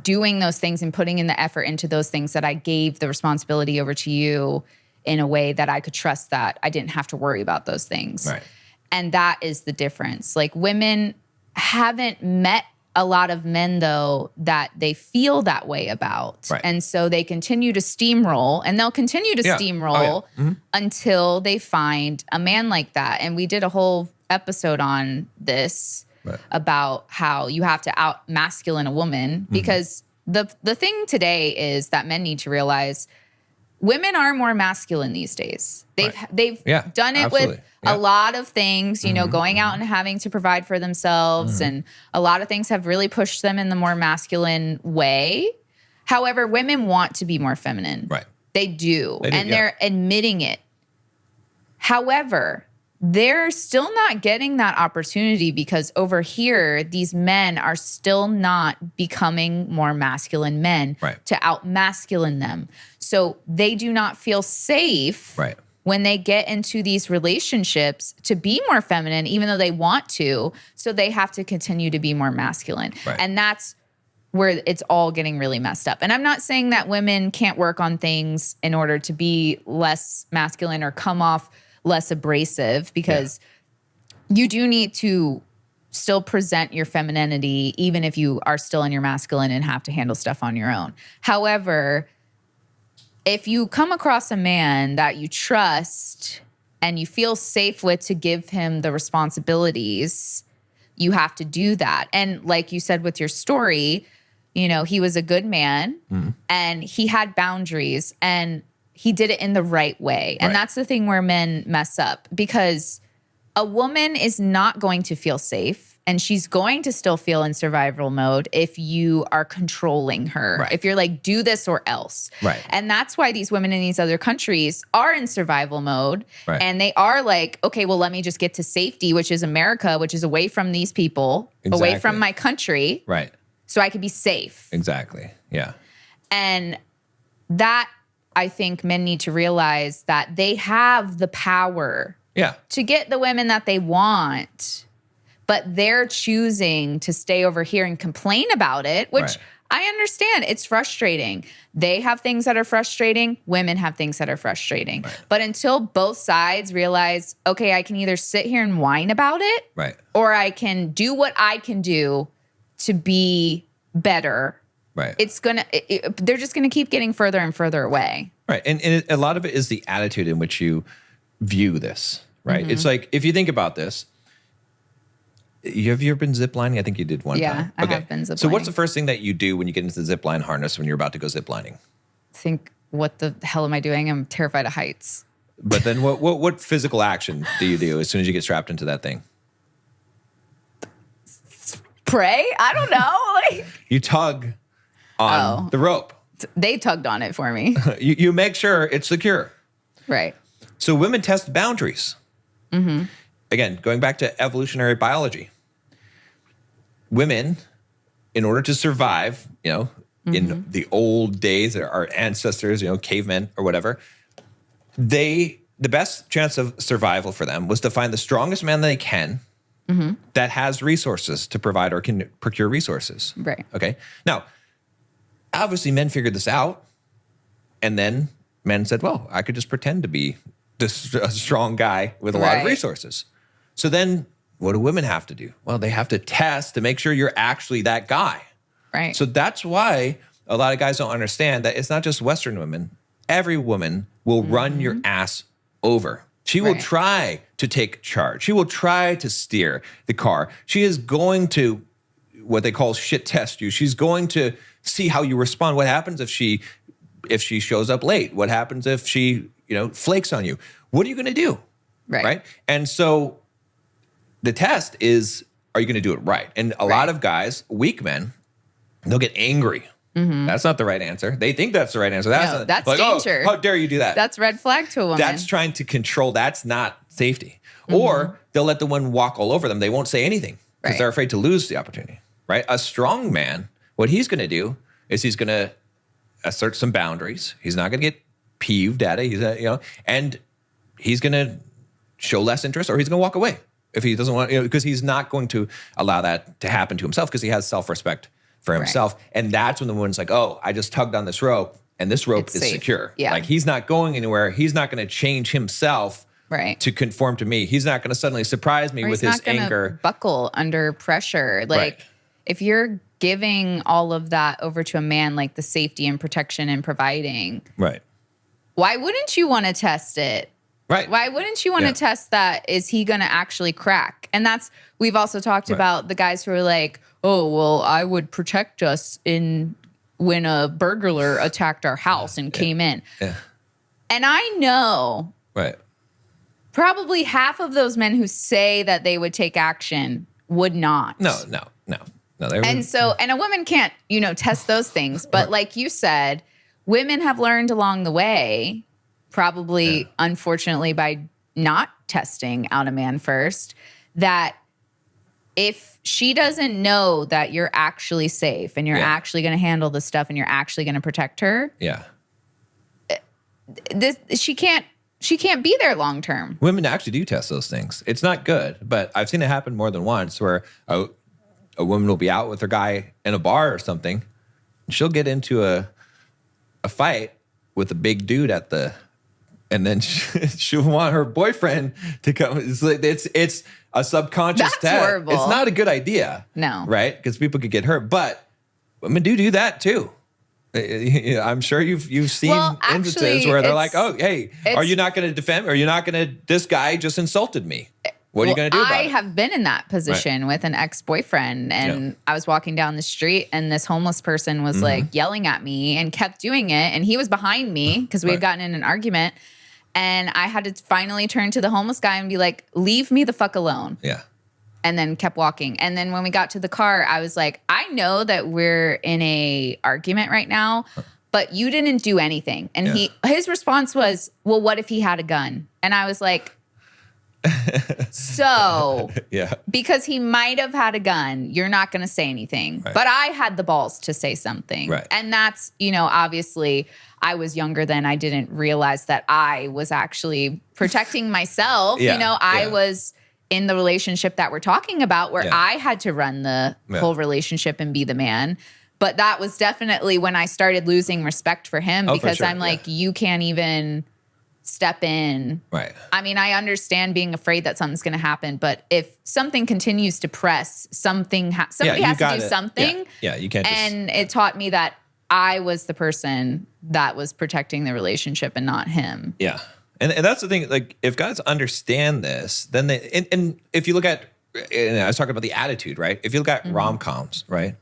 doing those things and putting in the effort into those things, that I gave the responsibility over to you in a way that I could trust that I didn't have to worry about those things. Right. And that is the difference. Like, women haven't met a lot of men, though, that they feel that way about. Right. And so they continue to steamroll, and they'll continue to Yeah. steamroll until they find a man like that. And we did a whole episode on this about how you have to out masculine a woman, because the thing today is that men need to realize women are more masculine these days. They've done it with a lot of things, going out and having to provide for themselves. And a lot of things have really pushed them in the more masculine way. However, women want to be more feminine. Right. They do. And they're admitting it. However, they're still not getting that opportunity, because over here, these men are still not becoming more masculine men to out masculine them. So they do not feel safe when they get into these relationships to be more feminine, even though they want to. So they have to continue to be more masculine. Right. And that's where it's all getting really messed up. And I'm not saying that women can't work on things in order to be less masculine or come off less abrasive, because you do need to still present your femininity, even if you are still in your masculine and have to handle stuff on your own. However, if you come across a man that you trust and you feel safe with to give him the responsibilities, you have to do that. And like you said with your story, he was a good man and he had boundaries, and he did it in the right way. And that's the thing where men mess up, because a woman is not going to feel safe, and she's going to still feel in survival mode if you are controlling her. Right. If you're like, do this or else. Right. And that's why these women in these other countries are in survival mode. Right. And they are like, okay, well, let me just get to safety, which is America, which is away from these people, away from my country. Right. So I could be safe. Exactly. Yeah. And that, I think men need to realize that they have the power to get the women that they want, but they're choosing to stay over here and complain about it, which I understand. It's frustrating. They have things that are frustrating. Women have things that are frustrating. Right. But until both sides realize, okay, I can either sit here and whine about it, or I can do what I can do to be better. Right. It's they're just gonna keep getting further and further away. Right. And a lot of it is the attitude in which you view this, right? It's like, if you think about this, have you ever been ziplining? I think you did one time. Yeah, I have been ziplining. So what's the first thing that you do when you get into the zipline harness when you're about to go ziplining? Think, what the hell am I doing? I'm terrified of heights. But then what physical action do you do as soon as you get strapped into that thing? Pray? I don't know. Like, You tug on the rope. they tugged on it for me. You make sure it's secure. Right. So women test boundaries. Again, going back to evolutionary biology. Women, in order to survive, in the old days, our ancestors, cavemen or whatever, the best chance of survival for them was to find the strongest man they can that has resources to provide or can procure resources. Right. Okay. Now, obviously men figured this out. And then men said, well, I could just pretend to be a strong guy with a lot of Right. resources. So then what do women have to do? Well, they have to test to make sure you're actually that guy. Right. So that's why a lot of guys don't understand that it's not just Western women. Every woman will run your ass over. She will Right. try to take charge. She will try to steer the car. She is going to what they call shit test you. She's going to see how you respond. What happens if she shows up late? What happens if she, flakes on you? What are you going to do? Right. And so the test is, are you going to do it right? And a lot of guys, weak men, they'll get angry. That's not the right answer. They think that's the right answer. That's like, danger. Oh, how dare you do that? That's red flag to a woman. That's trying to control. That's not safety. Or they'll let the one walk all over them. They won't say anything because Right. they're afraid to lose the opportunity, right? A strong man, what he's going to do is he's going to assert some boundaries. He's not going to get peeved at it. He's and he's going to show less interest, or he's going to walk away if he doesn't want, because he's not going to allow that to happen to himself because he has self-respect for himself. Right. And that's when the woman's like, oh, I just tugged on this rope and this rope is safe. secure. Yeah. Like he's not going anywhere. He's not going to change himself right. to conform to me. He's not going to suddenly surprise me with his anger. Buckle under pressure. Like if you're giving all of that over to a man, like the safety and protection and providing, right? Why wouldn't you want to test it? Right. Why wouldn't you want to test that? Is he going to actually crack? And we've also talked about the guys who are like, oh, well, I would protect us when a burglar attacked our house and came in. Yeah. And I know probably half of those men who say that they would take action would not. No. And a woman can't, test those things. But like you said, women have learned along the way, probably unfortunately by not testing out a man first, that if she doesn't know that you're actually safe and you're actually going to handle the stuff and you're actually going to protect her, she can't be there long term. Women actually do test those things. It's not good, but I've seen it happen more than once where a woman will be out with her guy in a bar or something. And she'll get into a fight with a big dude and then she'll want her boyfriend to come. It's a subconscious That's test. horrible. It's not a good idea. No. Right? Because people could get hurt. But women do that too. I'm sure you've seen instances where they're like, oh, hey, are you not going to defend? Are you not going to, this guy just insulted me. What are you going to do about it? I have been in that position with an ex-boyfriend, and I was walking down the street and this homeless person was like yelling at me and kept doing it. And he was behind me because we had gotten in an argument. And I had to finally turn to the homeless guy and be like, leave me the fuck alone. Yeah. And then kept walking. And then when we got to the car, I was like, I know that we're in a argument right now, but you didn't do anything. And his response was, well, what if he had a gun? And I was like, so because he might have had a gun, you're not going to say anything. Right. But I had the balls to say something. Right. And that's, obviously I was younger then. I didn't realize that I was actually protecting myself. I was in the relationship that we're talking about where I had to run the whole relationship and be the man. But that was definitely when I started losing respect for him because I'm like, you can't even step in. Right. I mean, I understand being afraid that something's going to happen, but if something continues to press, somebody has to do something. Yeah, you can't. And it taught me that I was the person that was protecting the relationship and not him. Yeah. And that's the thing, like if guys understand this, then and if you look at, and I was talking about the attitude, right? If you look at rom-coms, right?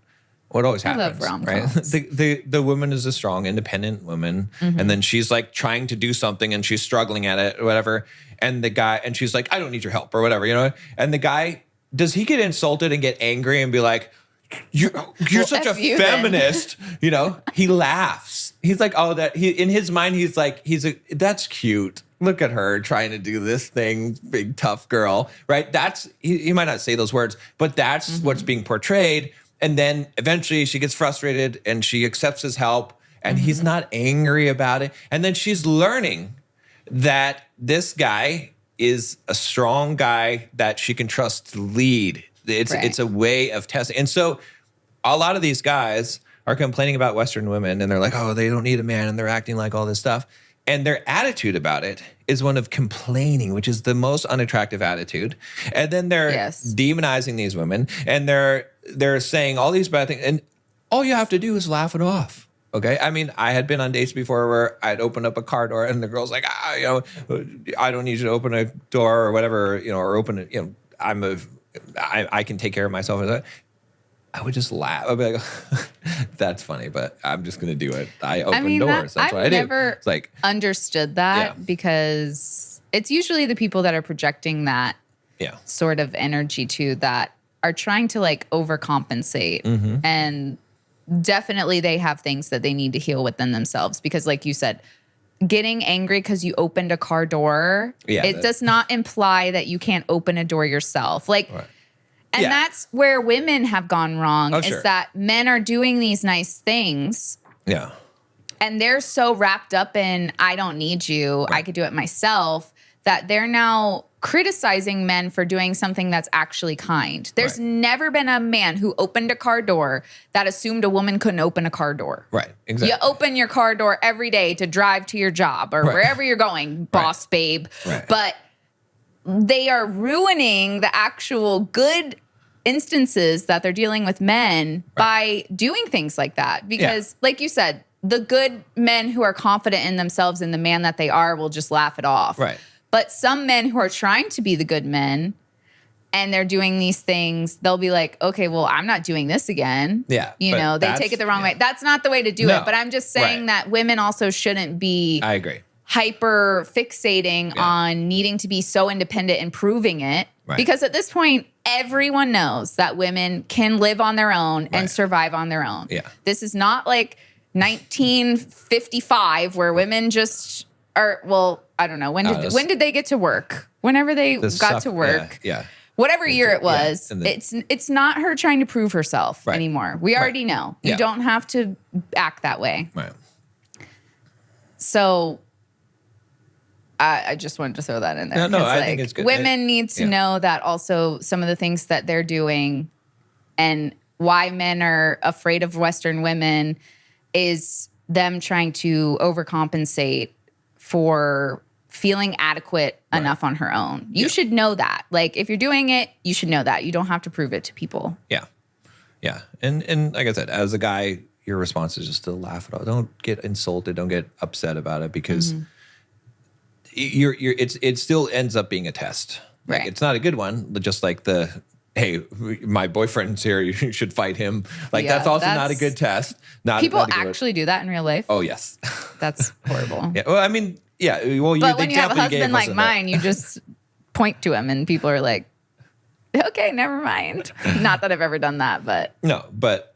What always happens, I love rom-coms. Right? The woman is a strong, independent woman, and then she's like trying to do something and she's struggling at it or whatever. And the guy, and she's like, I don't need your help or whatever, And the guy, does he get insulted and get angry and be like, you're such a feminist, He laughs. He's like, oh, in his mind, he's like, that's cute. Look at her trying to do this thing, big tough girl, right? That's he might not say those words, but that's what's being portrayed. And then eventually she gets frustrated and she accepts his help and he's not angry about it. And then she's learning that this guy is a strong guy that she can trust to lead. It's a way of testing. And so a lot of these guys are complaining about Western women and they're like, oh, they don't need a man and they're acting like all this stuff. And their attitude about it is one of complaining, which is the most unattractive attitude. And then they're demonizing these women and they're saying all these bad things. And all you have to do is laugh it off. Okay. I mean, I had been on dates before where I'd open up a car door and the girl's like, I don't need you to open a door or whatever, or open it. I can take care of myself. I would just laugh. I'd be like, that's funny, but I'm just going to do it. I open doors. That's what I do. I've never understood that because it's usually the people that are projecting that sort of energy too that are trying to overcompensate. Mm-hmm. And definitely they have things that they need to heal within themselves because like you said, getting angry because you opened a car door, it does not imply that you can't open a door yourself. And that's where women have gone wrong is that men are doing these nice things. Yeah. And they're so wrapped up in, I don't need you, I could do it myself, that they're now criticizing men for doing something that's actually kind. There's never been a man who opened a car door that assumed a woman couldn't open a car door. Right, exactly. You open your car door every day to drive to your job or wherever you're going, boss babe. Right. But they are ruining the actual good instances that they're dealing with men by doing things like that. Because like you said, the good men who are confident in themselves and the man that they are will just laugh it off. Right. But some men who are trying to be the good men and they're doing these things, they'll be like, okay, well, I'm not doing this again. Yeah. They take it the wrong way. That's not the way to do it. But I'm just saying that women also shouldn't be I agree. Hyper fixating on needing to be so independent and proving it. Right. Because at this point, everyone knows that women can live on their own and survive on their own. Yeah. This is not like 1955 where women just are, well, I don't know. When did they get to work? Whenever they got to work. Yeah. Whatever year it was, it's not her trying to prove herself anymore. We already know. You don't have to act that way. Right. So I just wanted to throw that in there. No, I think it's good. Women need to know that also some of the things that they're doing and why men are afraid of Western women is them trying to overcompensate for feeling adequate enough on her own. You should know that. Like, if you're doing it, you should know that. You don't have to prove it to people. Yeah. Yeah. And like I said, as a guy, your response is just to laugh it off. Don't get insulted. Don't get upset about it because it still ends up being a test. Like, it's not a good one. Just like hey, my boyfriend's here, you should fight him. Like, that's also not a good test. People actually do that in real life? Oh, yes. That's horrible. Yeah. Well, I mean, well, but when you have a husband like mine, you just point to him and people are like, okay, never mind. Not that I've ever done that, but. No, but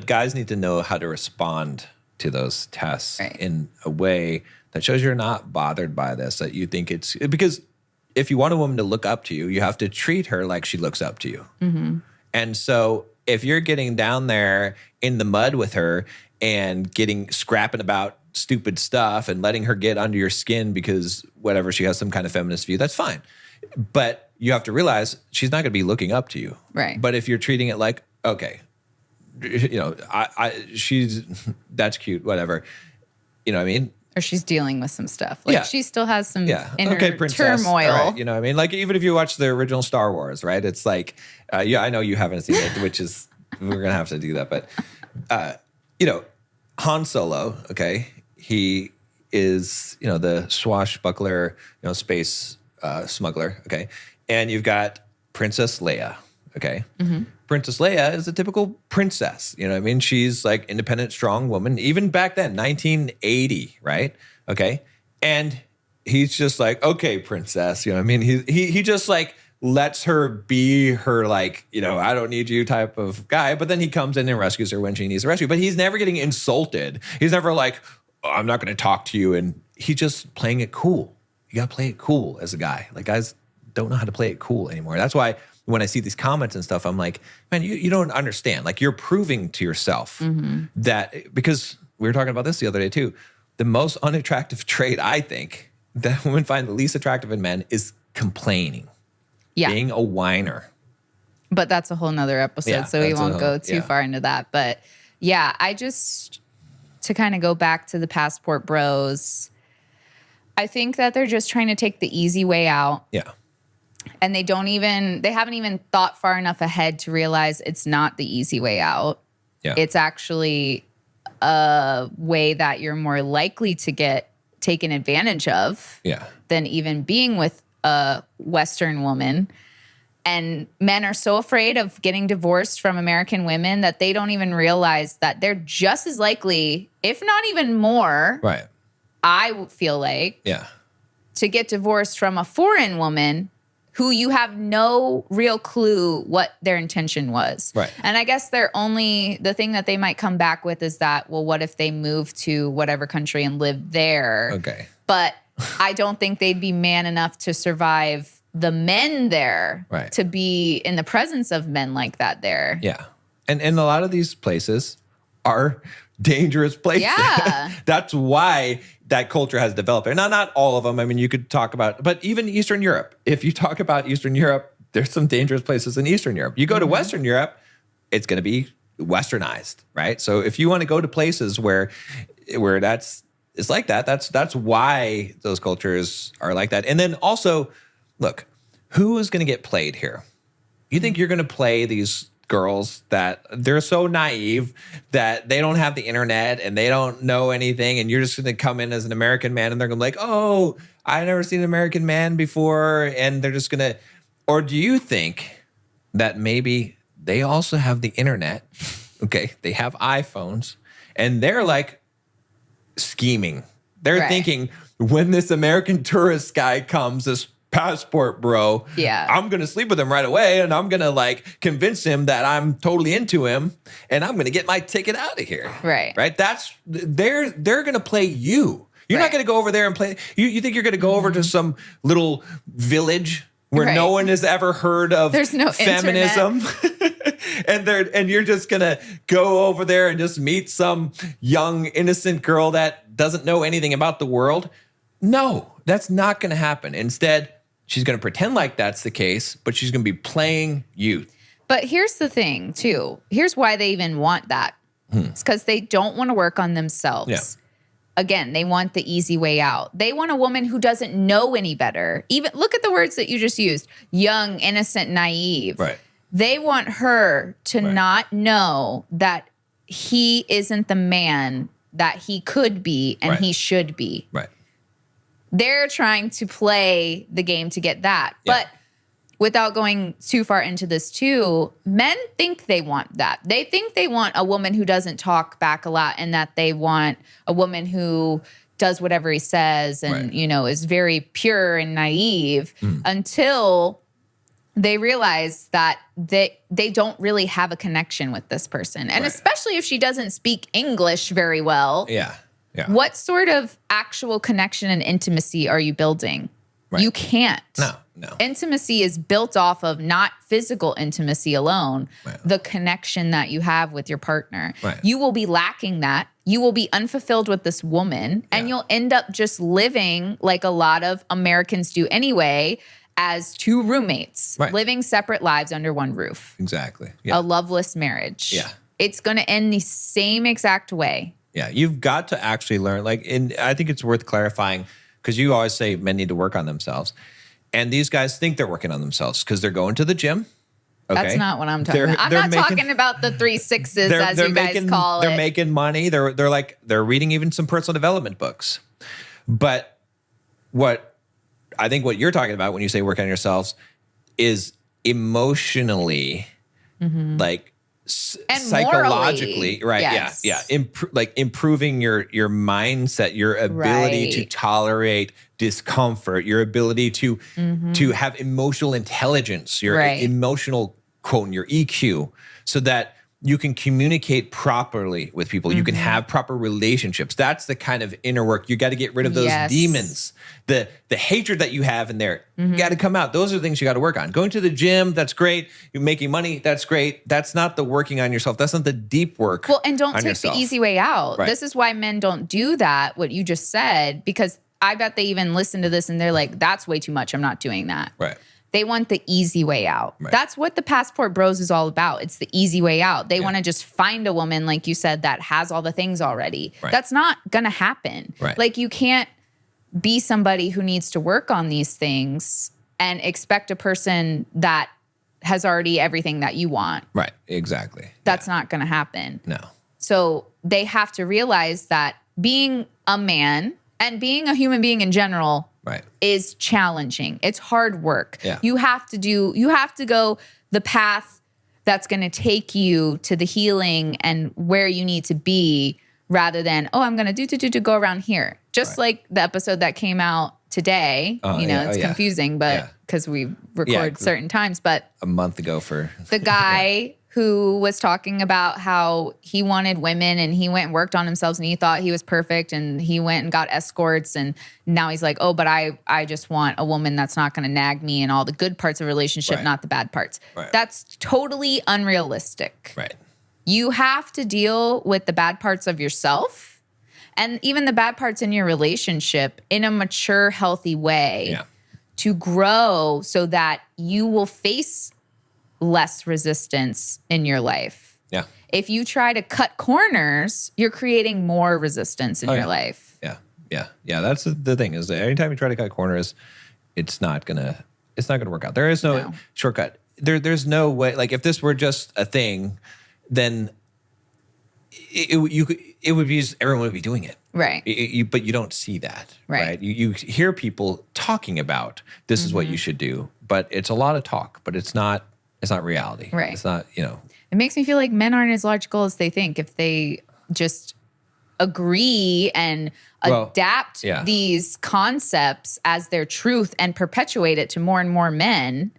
guys need to know how to respond to those tests in a way that shows you're not bothered by this, that you think it's, because if you want a woman to look up to you, you have to treat her like she looks up to you. Mm-hmm. And so if you're getting down there in the mud with her and scrapping about stupid stuff and letting her get under your skin because whatever, she has some kind of feminist view, that's fine. But you have to realize she's not going to be looking up to you. Right. But if you're treating it like, okay, that's cute, whatever. You know what I mean? Or she's dealing with some stuff. Like, she still has some inner turmoil. Right. You know what I mean? Like, even if you watch the original Star Wars, right? It's like, I know you haven't seen it, which is, we're going to have to do that. But, Han Solo, okay, he is, the swashbuckler, space smuggler, okay? And you've got Princess Leia, okay? Mm-hmm. Princess Leia is a typical princess. You know what I mean? She's like independent, strong woman. Even back then, 1980, right? Okay. And he's just like, okay, princess. You know what I mean? He just like lets her be her, like, I don't need you type of guy. But then he comes in and rescues her when she needs a rescue. But he's never getting insulted. He's never like, oh, I'm not going to talk to you. And he's just playing it cool. You got to play it cool as a guy. Like, guys don't know how to play it cool anymore. That's why when I see these comments and stuff, I'm like, man, you don't understand. Like, you're proving to yourself that, because we were talking about this the other day too, the most unattractive trait I think that women find the least attractive in men is complaining. Yeah. Being a whiner. But that's a whole nother episode, Yeah, so we that's a won't whole- go too yeah. far into that. But yeah, to kind of go back to the passport bros, I think that they're just trying to take the easy way out. Yeah. And they haven't even thought far enough ahead to realize it's not the easy way out. Yeah. It's actually a way that you're more likely to get taken advantage of Yeah. than even being with a Western woman. And men are so afraid of getting divorced from American women that they don't even realize that they're just as likely, if not even more, Right. I feel like, Yeah. to get divorced from a foreign woman who you have no real clue what their intention was. Right. And I guess the thing that they might come back with is that, well, what if they move to whatever country and live there? Okay. But I don't think they'd be man enough to survive the men there, Right. to be in the presence of men like that there. Yeah. And a lot of these places are dangerous places. Yeah. That's why that culture has developed. And not all of them. I mean, you could talk about, but even Eastern Europe. If you talk about Eastern Europe, there's some dangerous places in Eastern Europe. You go to Western Europe, it's going to be Westernized, right? So if you want to go to places where it's like that, that's why those cultures are like that. And then also, look, who is going to get played here? You think you're going to play these girls that they're so naive that they don't have the internet and they don't know anything, and you're just going to come in as an American man and they're going to be like, oh, I've never seen an American man before, and they're just going to, or do you think that maybe they also have the internet, okay, they have iPhones, and they're like scheming. They're Right. thinking, when this American tourist guy comes, this passport bro, Yeah. I'm going to sleep with him right away, and I'm going to like convince him that I'm totally into him, and I'm going to get my ticket out of here. Right. Right? That's they're going to play you. You're not Right. going to go over there and play. You think you're going to go over to some little village where no Right. one has ever heard of There's no feminism? and you're just going to go over there and just meet some young innocent girl that doesn't know anything about the world? No, that's not going to happen. Instead, she's going to pretend like that's the case, but she's going to be playing you. But here's the thing, too. Here's why they even want that. It's because they don't want to work on themselves. Yeah. Again, they want the easy way out. They want a woman who doesn't know any better. Even look at the words that you just used: young, innocent, naive. Right. They want her to not know that he isn't the man that he could be and Right. he should be. Right. They're trying to play the game to get that. Yeah. But without going too far into this too, men think they want that. They think they want a woman who doesn't talk back a lot, and that they want a woman who does whatever he says and, Right. you know, is very pure and naive until they realize that they don't really have a connection with this person. And Right. especially if she doesn't speak English very well. Yeah. Yeah. What sort of actual connection and intimacy are you building? Right. You can't. No. Intimacy is built off of not physical intimacy alone, Right. the connection that you have with your partner. Right. You will be lacking that. You will be unfulfilled with this woman, and you'll end up just living like a lot of Americans do anyway, as two roommates, Right. living separate lives under one roof. Exactly. Yeah. A loveless marriage. Yeah. It's going to end the same exact way. Yeah. You've got to actually learn. And I think it's worth clarifying, because you always say men need to work on themselves. And these guys think they're working on themselves because they're going to the gym. Okay? That's not what I'm talking They're- about. I'm they're not making- talking about the 3 6s, as you guys call it. They're making money. They're reading even some personal development books. But what you're talking about when you say work on yourselves is emotionally, like And psychologically, morally, right? yes. Yeah. Improving your mindset, your ability to Right. tolerate discomfort, your ability to have emotional intelligence, your Right. emotional quotient, your EQ, so that you can communicate properly with people. You can have proper relationships. That's the kind of inner work. You got to get rid of those Yes. demons, the hatred that you have in there. You got to come out. Those are the things you got to work on. Going to the gym, that's great. You're making money, that's great. That's not the working on yourself. That's not the deep work. Well, and don't on take yourself. the easy way out. Right. This is why men don't do that, what you just said, because I bet they even listen to this and they're like, that's way too much. I'm not doing that. Right. They want the easy way out. Right. That's what the Passport Bros is all about. It's the easy way out. They want to just find a woman, like you said, that has all the things already. Right. That's not going to happen. Right. Like, you can't be somebody who needs to work on these things and expect a person that has already everything that you want. Right. Exactly. That's not going to happen. No. So they have to realize that being a man and being a human being in general Right. is challenging. It's hard work. Yeah. You have to go the path that's going to take you to the healing and where you need to be, rather than, oh, I'm going to go around here. Just like the episode that came out today. It's confusing, but because we record certain times, but a month ago for the guy who was talking about how he wanted women and he went and worked on himself and he thought he was perfect and he went and got escorts, and now he's like, oh, but I just want a woman that's not going to nag me and all the good parts of a relationship, not the bad parts. Right. That's totally unrealistic. Right. You have to deal with the bad parts of yourself and even the bad parts in your relationship in a mature, healthy way to grow so that you will face less resistance in your life. Yeah. If you try to cut corners, you're creating more resistance in your life. Yeah. Yeah. Yeah. That's the thing, is that anytime you try to cut corners, it's not gonna work out. There is no shortcut. There's no way. Like, if this were just a thing, then it would be everyone would be doing it. Right. But you don't see that. Right. You hear people talking about this is what you should do, but it's a lot of talk, but it's not reality. Right. It's not, It makes me feel like men aren't as logical as they think. If they just agree and adapt these concepts as their truth and perpetuate it to more and more men,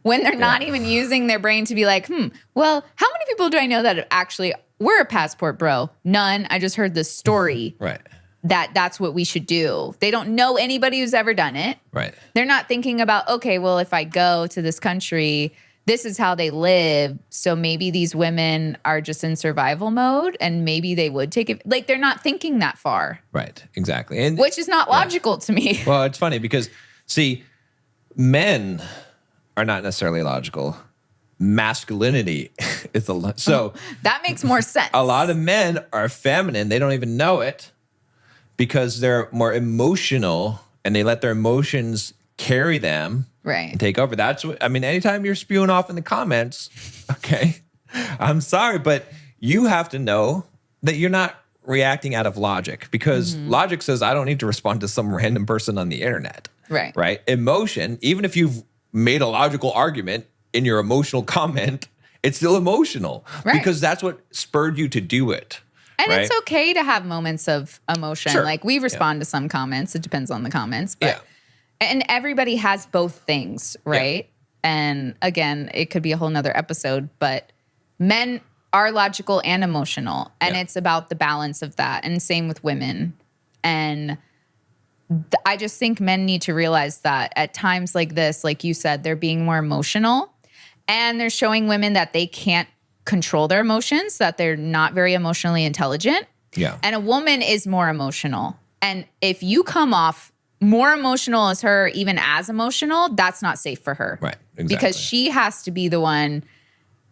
when they're not even using their brain to be like, well, how many people do I know that actually were a passport bro? None. I just heard this story. Right. That's what we should do. They don't know anybody who's ever done it. Right. They're not thinking about, okay, well, if I go to this country, this is how they live. So maybe these women are just in survival mode and maybe they would take it. Like, they're not thinking that far. Right. Exactly. And which is not logical to me. Well, it's funny because, see, men are not necessarily logical. Masculinity is so that makes more sense. A lot of men are feminine. They don't even know it because they're more emotional and they let their emotions carry them. Right. And take over. That's what I mean. Anytime you're spewing off in the comments, okay, I'm sorry, but you have to know that you're not reacting out of logic, because logic says I don't need to respond to some random person on the internet. Right. Right. Emotion, even if you've made a logical argument in your emotional comment, it's still emotional because that's what spurred you to do it. And it's okay to have moments of emotion. Sure. Like, we respond to some comments. It depends on the comments. But and everybody has both things, right? Yeah. And again, it could be a whole nother episode, but men are logical and emotional. And it's about the balance of that. And same with women. And I just think men need to realize that at times like this, like you said, they're being more emotional and they're showing women that they can't control their emotions, that they're not very emotionally intelligent. Yeah. And a woman is more emotional. And if you come off more emotional as her, even as emotional, that's not safe for her. Right. Exactly. Because she has to be the one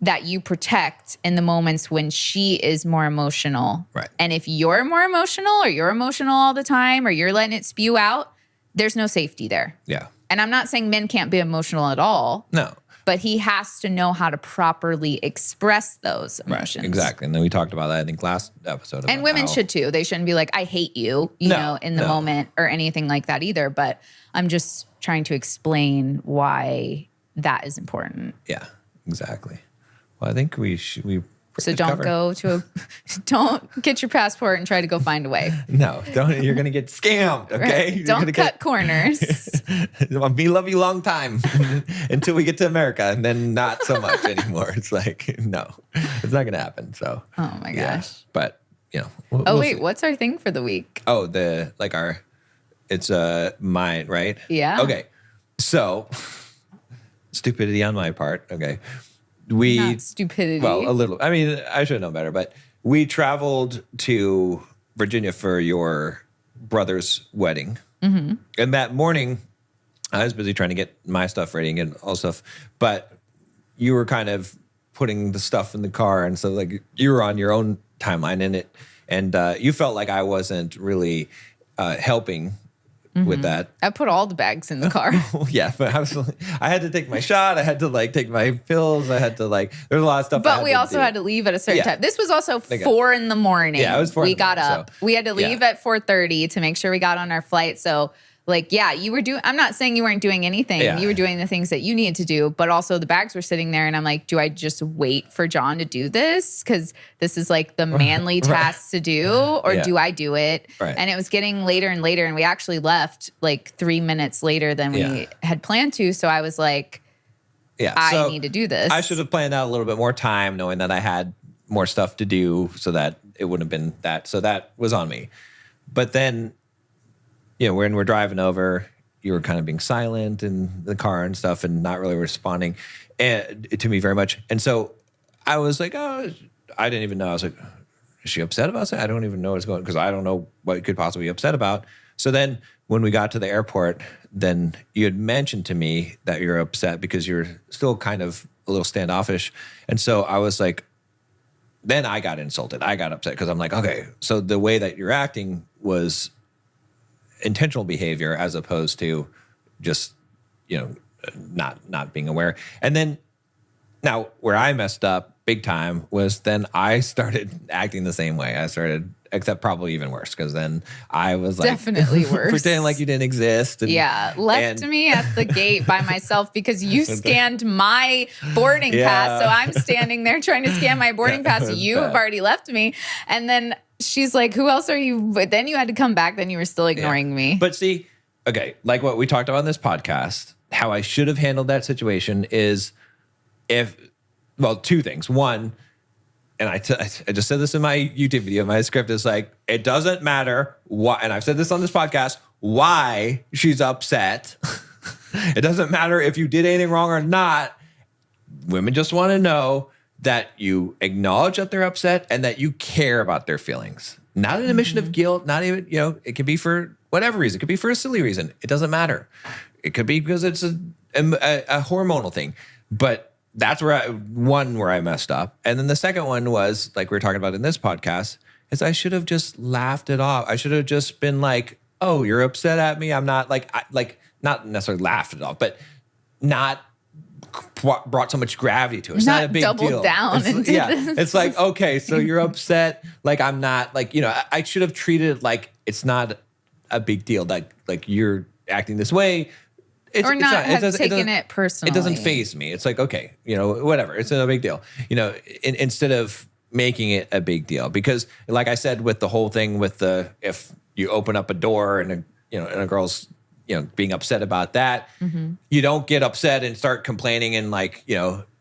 that you protect in the moments when she is more emotional. Right. And if you're more emotional or you're emotional all the time or you're letting it spew out, there's no safety there. Yeah. And I'm not saying men can't be emotional at all. No. But he has to know how to properly express those emotions. Right, exactly. And then we talked about that, I think, last episode. And women should too. They shouldn't be like, I hate you, you know, in the moment or anything like that either. But I'm just trying to explain why that is important. Yeah, exactly. Well, I think so don't get your passport and try to go find a way. No, don't. You're going to get scammed, okay? Right. Don't cut corners. We love you long time until we get to America, and then not so much anymore. It's like, no, it's not going to happen. So, oh my gosh. But, we'll wait, see. what's our thing for the week? Oh, it's mine, right? Yeah. Okay. So, stupidity on my part. Okay. Not stupidity. Well, a little. I mean, I should know better, but we traveled to Virginia for your brother's wedding. Mm-hmm. And that morning, I was busy trying to get my stuff ready and get all stuff, but you were kind of putting the stuff in the car, and so like you were on your own timeline in it, and you felt like I wasn't really helping with that. I put all the bags in the car. Yeah, but I had to take my shot. I had to like take my pills. I had to like. There's a lot of stuff. But we also had to leave at a certain time. This was also 4 in the morning. Yeah, it was 4. We got up. So, we had to leave at 4:30 to make sure we got on our flight. So. Like, yeah, you were doing, I'm not saying you weren't doing anything. Yeah. You were doing the things that you needed to do, but also the bags were sitting there. And I'm like, do I just wait for John to do this? Because this is like the manly task to do, or do I do it? Right. And it was getting later and later. And we actually left like 3 minutes later than we had planned to. So I was like, I need to do this. I should have planned out a little bit more time knowing that I had more stuff to do so that it wouldn't have been that. So that was on me. But then, when we're driving over, you were kind of being silent in the car and stuff and not really responding to me very much. And so I was like, oh, I didn't even know. I was like, is she upset about something? I don't even know what's going on because I don't know what you could possibly be upset about. So then when we got to the airport, then you had mentioned to me that you're upset because you're still kind of a little standoffish. And so I was like, then I got insulted. I got upset because I'm like, okay, so the way that you're acting was intentional behavior as opposed to just, not being aware. And then now where I messed up big time was then I started acting the same way. Except probably even worse because then I was like definitely worse, pretending like you didn't exist. And, left me at the gate by myself because you scanned my boarding pass. So I'm standing there trying to scan my boarding pass. You have already left me, and then she's like, who else are you? But then you had to come back. Then you were still ignoring me. But see, okay, like what we talked about in this podcast, how I should have handled that situation is two things. One, and I just said this in my YouTube video, my script is like, it doesn't matter why, and I've said this on this podcast, why she's upset. It doesn't matter if you did anything wrong or not. Women just want to know that you acknowledge that they're upset and that you care about their feelings. Not an admission of guilt, not even, it could be for whatever reason. It could be for a silly reason. It doesn't matter. It could be because it's a hormonal thing. But that's where I messed up. And then the second one was, like we were talking about in this podcast, is I should have just laughed it off. I should have just been like, oh, you're upset at me. I'm not not necessarily laughed it off, but not brought so much gravity to it. It's not a big deal. Down it's like, okay, so you're upset. Like I'm not I should have treated it like it's not a big deal. Like you're acting this way. Taken it personally. It doesn't faze me. It's like, okay, whatever. It's no big deal. Instead of making it a big deal. Because like I said, with the whole thing with if you open up a door and a girl's, being upset about that, you don't get upset and start complaining and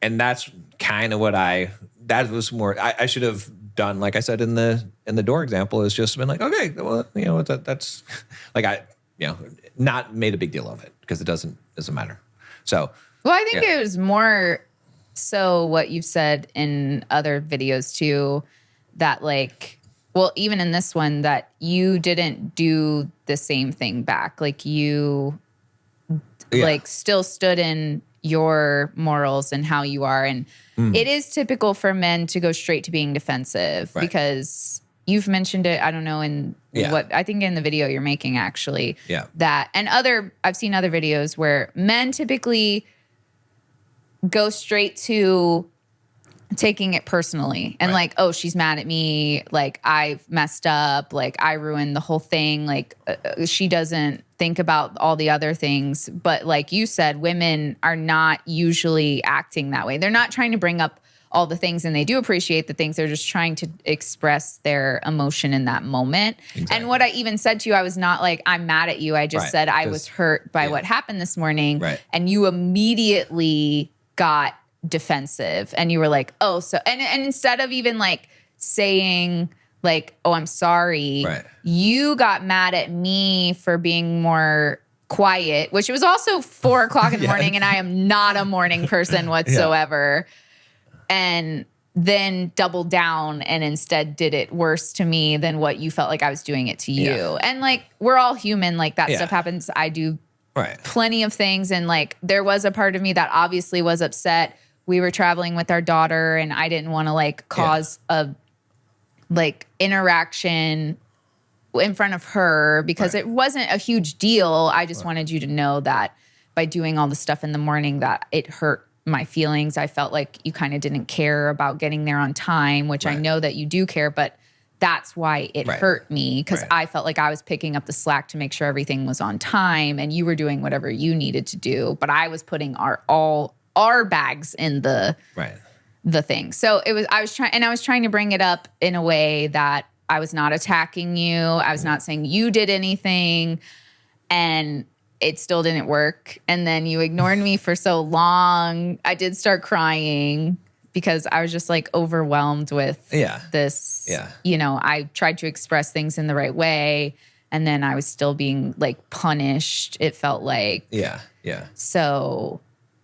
and that's kind of what that was more, I should have done, like I said in the door example, is just been like, okay, well, that's like not made a big deal of it because it doesn't matter. So, well, I think it was more so what you've said in other videos too, that even in this one, that you didn't do the same thing back. Like you still stood in your morals and how you are. And it is typical for men to go straight to being defensive because you've mentioned it, I don't know, I think in the video you're making actually. Yeah. That and I've seen other videos where men typically go straight to taking it personally and like, oh, she's mad at me, like I've messed up, like I ruined the whole thing, like she doesn't think about all the other things. But like you said, women are not usually acting that way. They're not trying to bring up all the things, and they do appreciate the things. They're just trying to express their emotion in that moment. Exactly. And what I even said to you, I was not like, I'm mad at you. I just said I was hurt by what happened this morning. Right. And you immediately got defensive and you were like, oh, so, and instead of even like saying like, oh, I'm sorry, you got mad at me for being more quiet, which was also 4 o'clock in the morning, and I am not a morning person whatsoever. And then doubled down and instead did it worse to me than what you felt like I was doing it to you. And like, we're all human. Like that stuff happens. I do Right. plenty of things. And like, there was a part of me that obviously was upset. We were traveling with our daughter and I didn't want to like cause a like interaction in front of her because it wasn't a huge deal. I just wanted you to know that by doing all the stuff in the morning that it hurt my feelings. I felt like you kind of didn't care about getting there on time, which I know that you do care, but that's why it hurt me because I felt like I was picking up the slack to make sure everything was on time and you were doing whatever you needed to do, but I was putting all our bags in the thing. So I was trying to bring it up in a way that I was not attacking you. I was not saying you did anything, and it still didn't work. And then you ignored me for so long. I did start crying because I was just like overwhelmed with this. Yeah. You know, I tried to express things in the right way, and then I was still being like punished. It felt like. Yeah. So,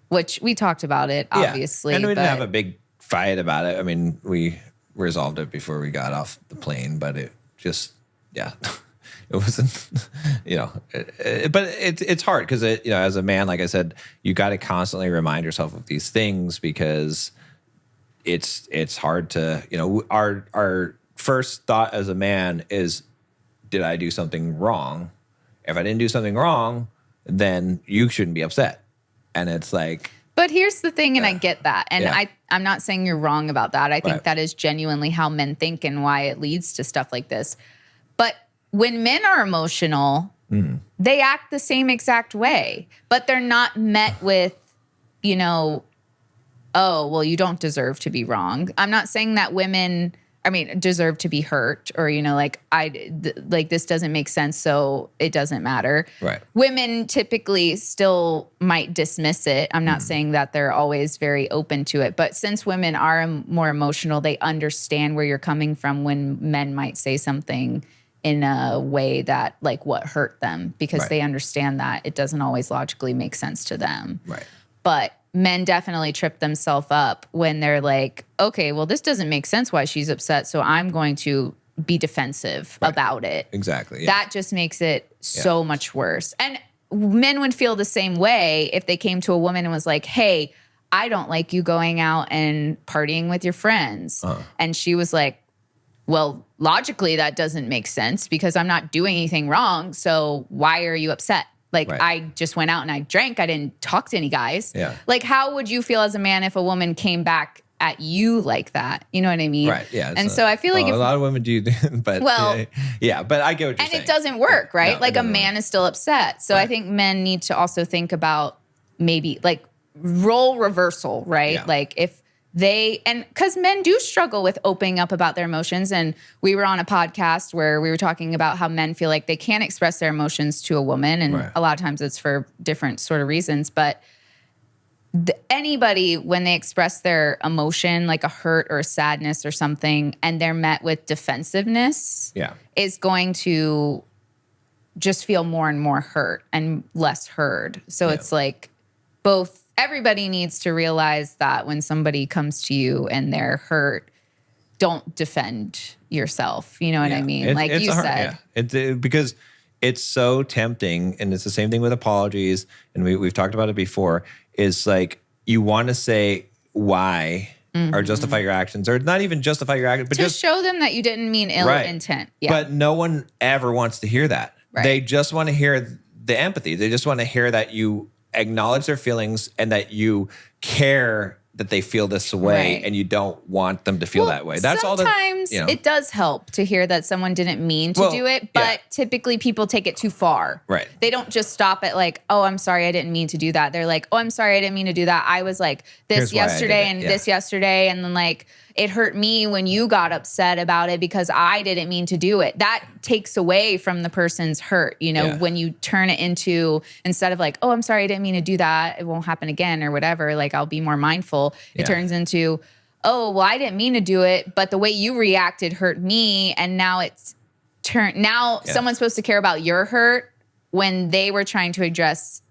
which we talked about it, obviously. And we didn't have a big fight about it. I mean, we resolved it before we got off the plane, but it just, it wasn't, but it's hard because as a man, like I said, you got to constantly remind yourself of these things because it's hard to, our first thought as a man is, did I do something wrong? If I didn't do something wrong, then you shouldn't be upset. And it's like, but here's the thing, and I get that. And I'm not saying you're wrong about that. I think that is genuinely how men think and why it leads to stuff like this. But when men are emotional, they act the same exact way, but they're not met with, oh, well, you don't deserve to be wrong. I'm not saying that women, deserve to be hurt or, this doesn't make sense, so it doesn't matter. Right. Women typically still might dismiss it. I'm not saying that they're always very open to it, but since women are more emotional, they understand where you're coming from when men might say something in a way that like what hurt them because they understand that it doesn't always logically make sense to them. Right. But men definitely trip themselves up when they're like, okay, well, this doesn't make sense why she's upset, so I'm going to be defensive about it. Exactly. Yeah. That just makes it so much worse. And men would feel the same way if they came to a woman and was like, hey, I don't like you going out and partying with your friends. And she was like, well, logically, that doesn't make sense because I'm not doing anything wrong, so why are you upset? Like, I just went out and I drank. I didn't talk to any guys. Yeah. Like, how would you feel as a man if a woman came back at you like that? You know what I mean? Right. Yeah. And so I feel like a lot of women do, but but I get what you're saying. And it doesn't work, right? No, like a man is still upset. So I think men need to also think about maybe like role reversal, right? Yeah. Like if because men do struggle with opening up about their emotions. And we were on a podcast where we were talking about how men feel like they can't express their emotions to a woman. And a lot of times it's for different sort of reasons. But anybody, when they express their emotion, like a hurt or a sadness or something, and they're met with defensiveness, is going to just feel more and more hurt and less heard. So it's like everybody needs to realize that when somebody comes to you and they're hurt, don't defend yourself. You know what I mean? Like you said. Because it's so tempting, and it's the same thing with apologies, and we've talked about it before, is like you want to say why or justify your actions, or not even justify your actions, but just show them that you didn't mean ill intent. Yeah. But no one ever wants to hear that. Right. They just want to hear the empathy. They just want to hear that you acknowledge their feelings and that you care that they feel this way and you don't want them to feel that way. That's all. Sometimes it does help to hear that someone didn't mean to do it, but typically people take it too far. Right. They don't just stop at like, oh, I'm sorry, I didn't mean to do that. They're like, oh, I'm sorry, I didn't mean to do that. I was like this yesterday and this yesterday. And then like, it hurt me when you got upset about it because I didn't mean to do it. That takes away from the person's hurt, when you turn it into, instead of like, oh, I'm sorry, I didn't mean to do that, it won't happen again or whatever, like I'll be more mindful. It turns into, oh, well, I didn't mean to do it, but the way you reacted hurt me. And now it's someone's supposed to care about your hurt when they were trying to address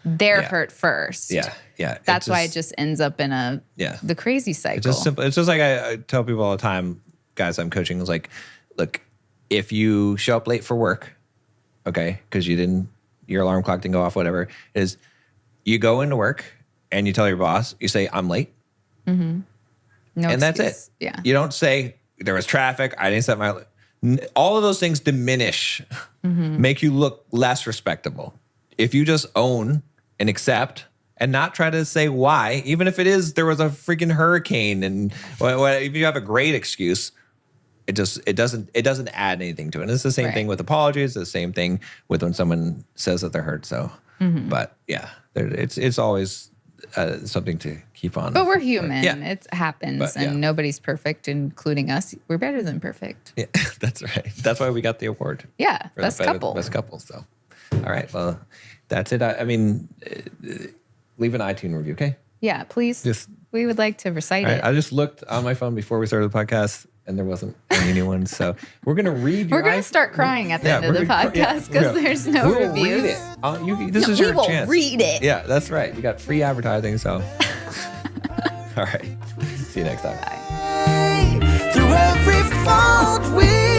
their hurt first. Yeah. Yeah. That's why it just ends up in the crazy cycle. It's just simple. It's just like I tell people all the time, guys I'm coaching, is like, look, if you show up late for work, okay, because you didn't your alarm clock didn't go off, whatever, is you go into work and you tell your boss, you say, I'm late. No and that's excuse. it. Yeah. You don't say there was traffic. I didn't set my, all of those things diminish, make you look less respectable. If you just own and accept and not try to say why, even if it is, there was a freaking hurricane and if you have a great excuse, it doesn't add anything to it. And it's the same thing with apologies. The same thing with when someone says that they're hurt. So, but yeah, it's always something to keep on. But we're human. Yeah. It happens, But, yeah. and nobody's perfect, including us. We're better than perfect. Yeah, that's right. That's why we got the award. Yeah, For best the couple. Best couple. So, all right. Well, that's it. I mean, leave an iTunes review, okay? Yeah, please. We would like to recite All right. it. I just looked on my phone before we started the podcast, and there wasn't any new ones. So we're gonna read. We're going to start crying at the end of the podcast because there's no we'll reviews. Read it. This is we your will chance. read it. Yeah, that's right. You got free advertising. So, all right. See you next time. Through every fault we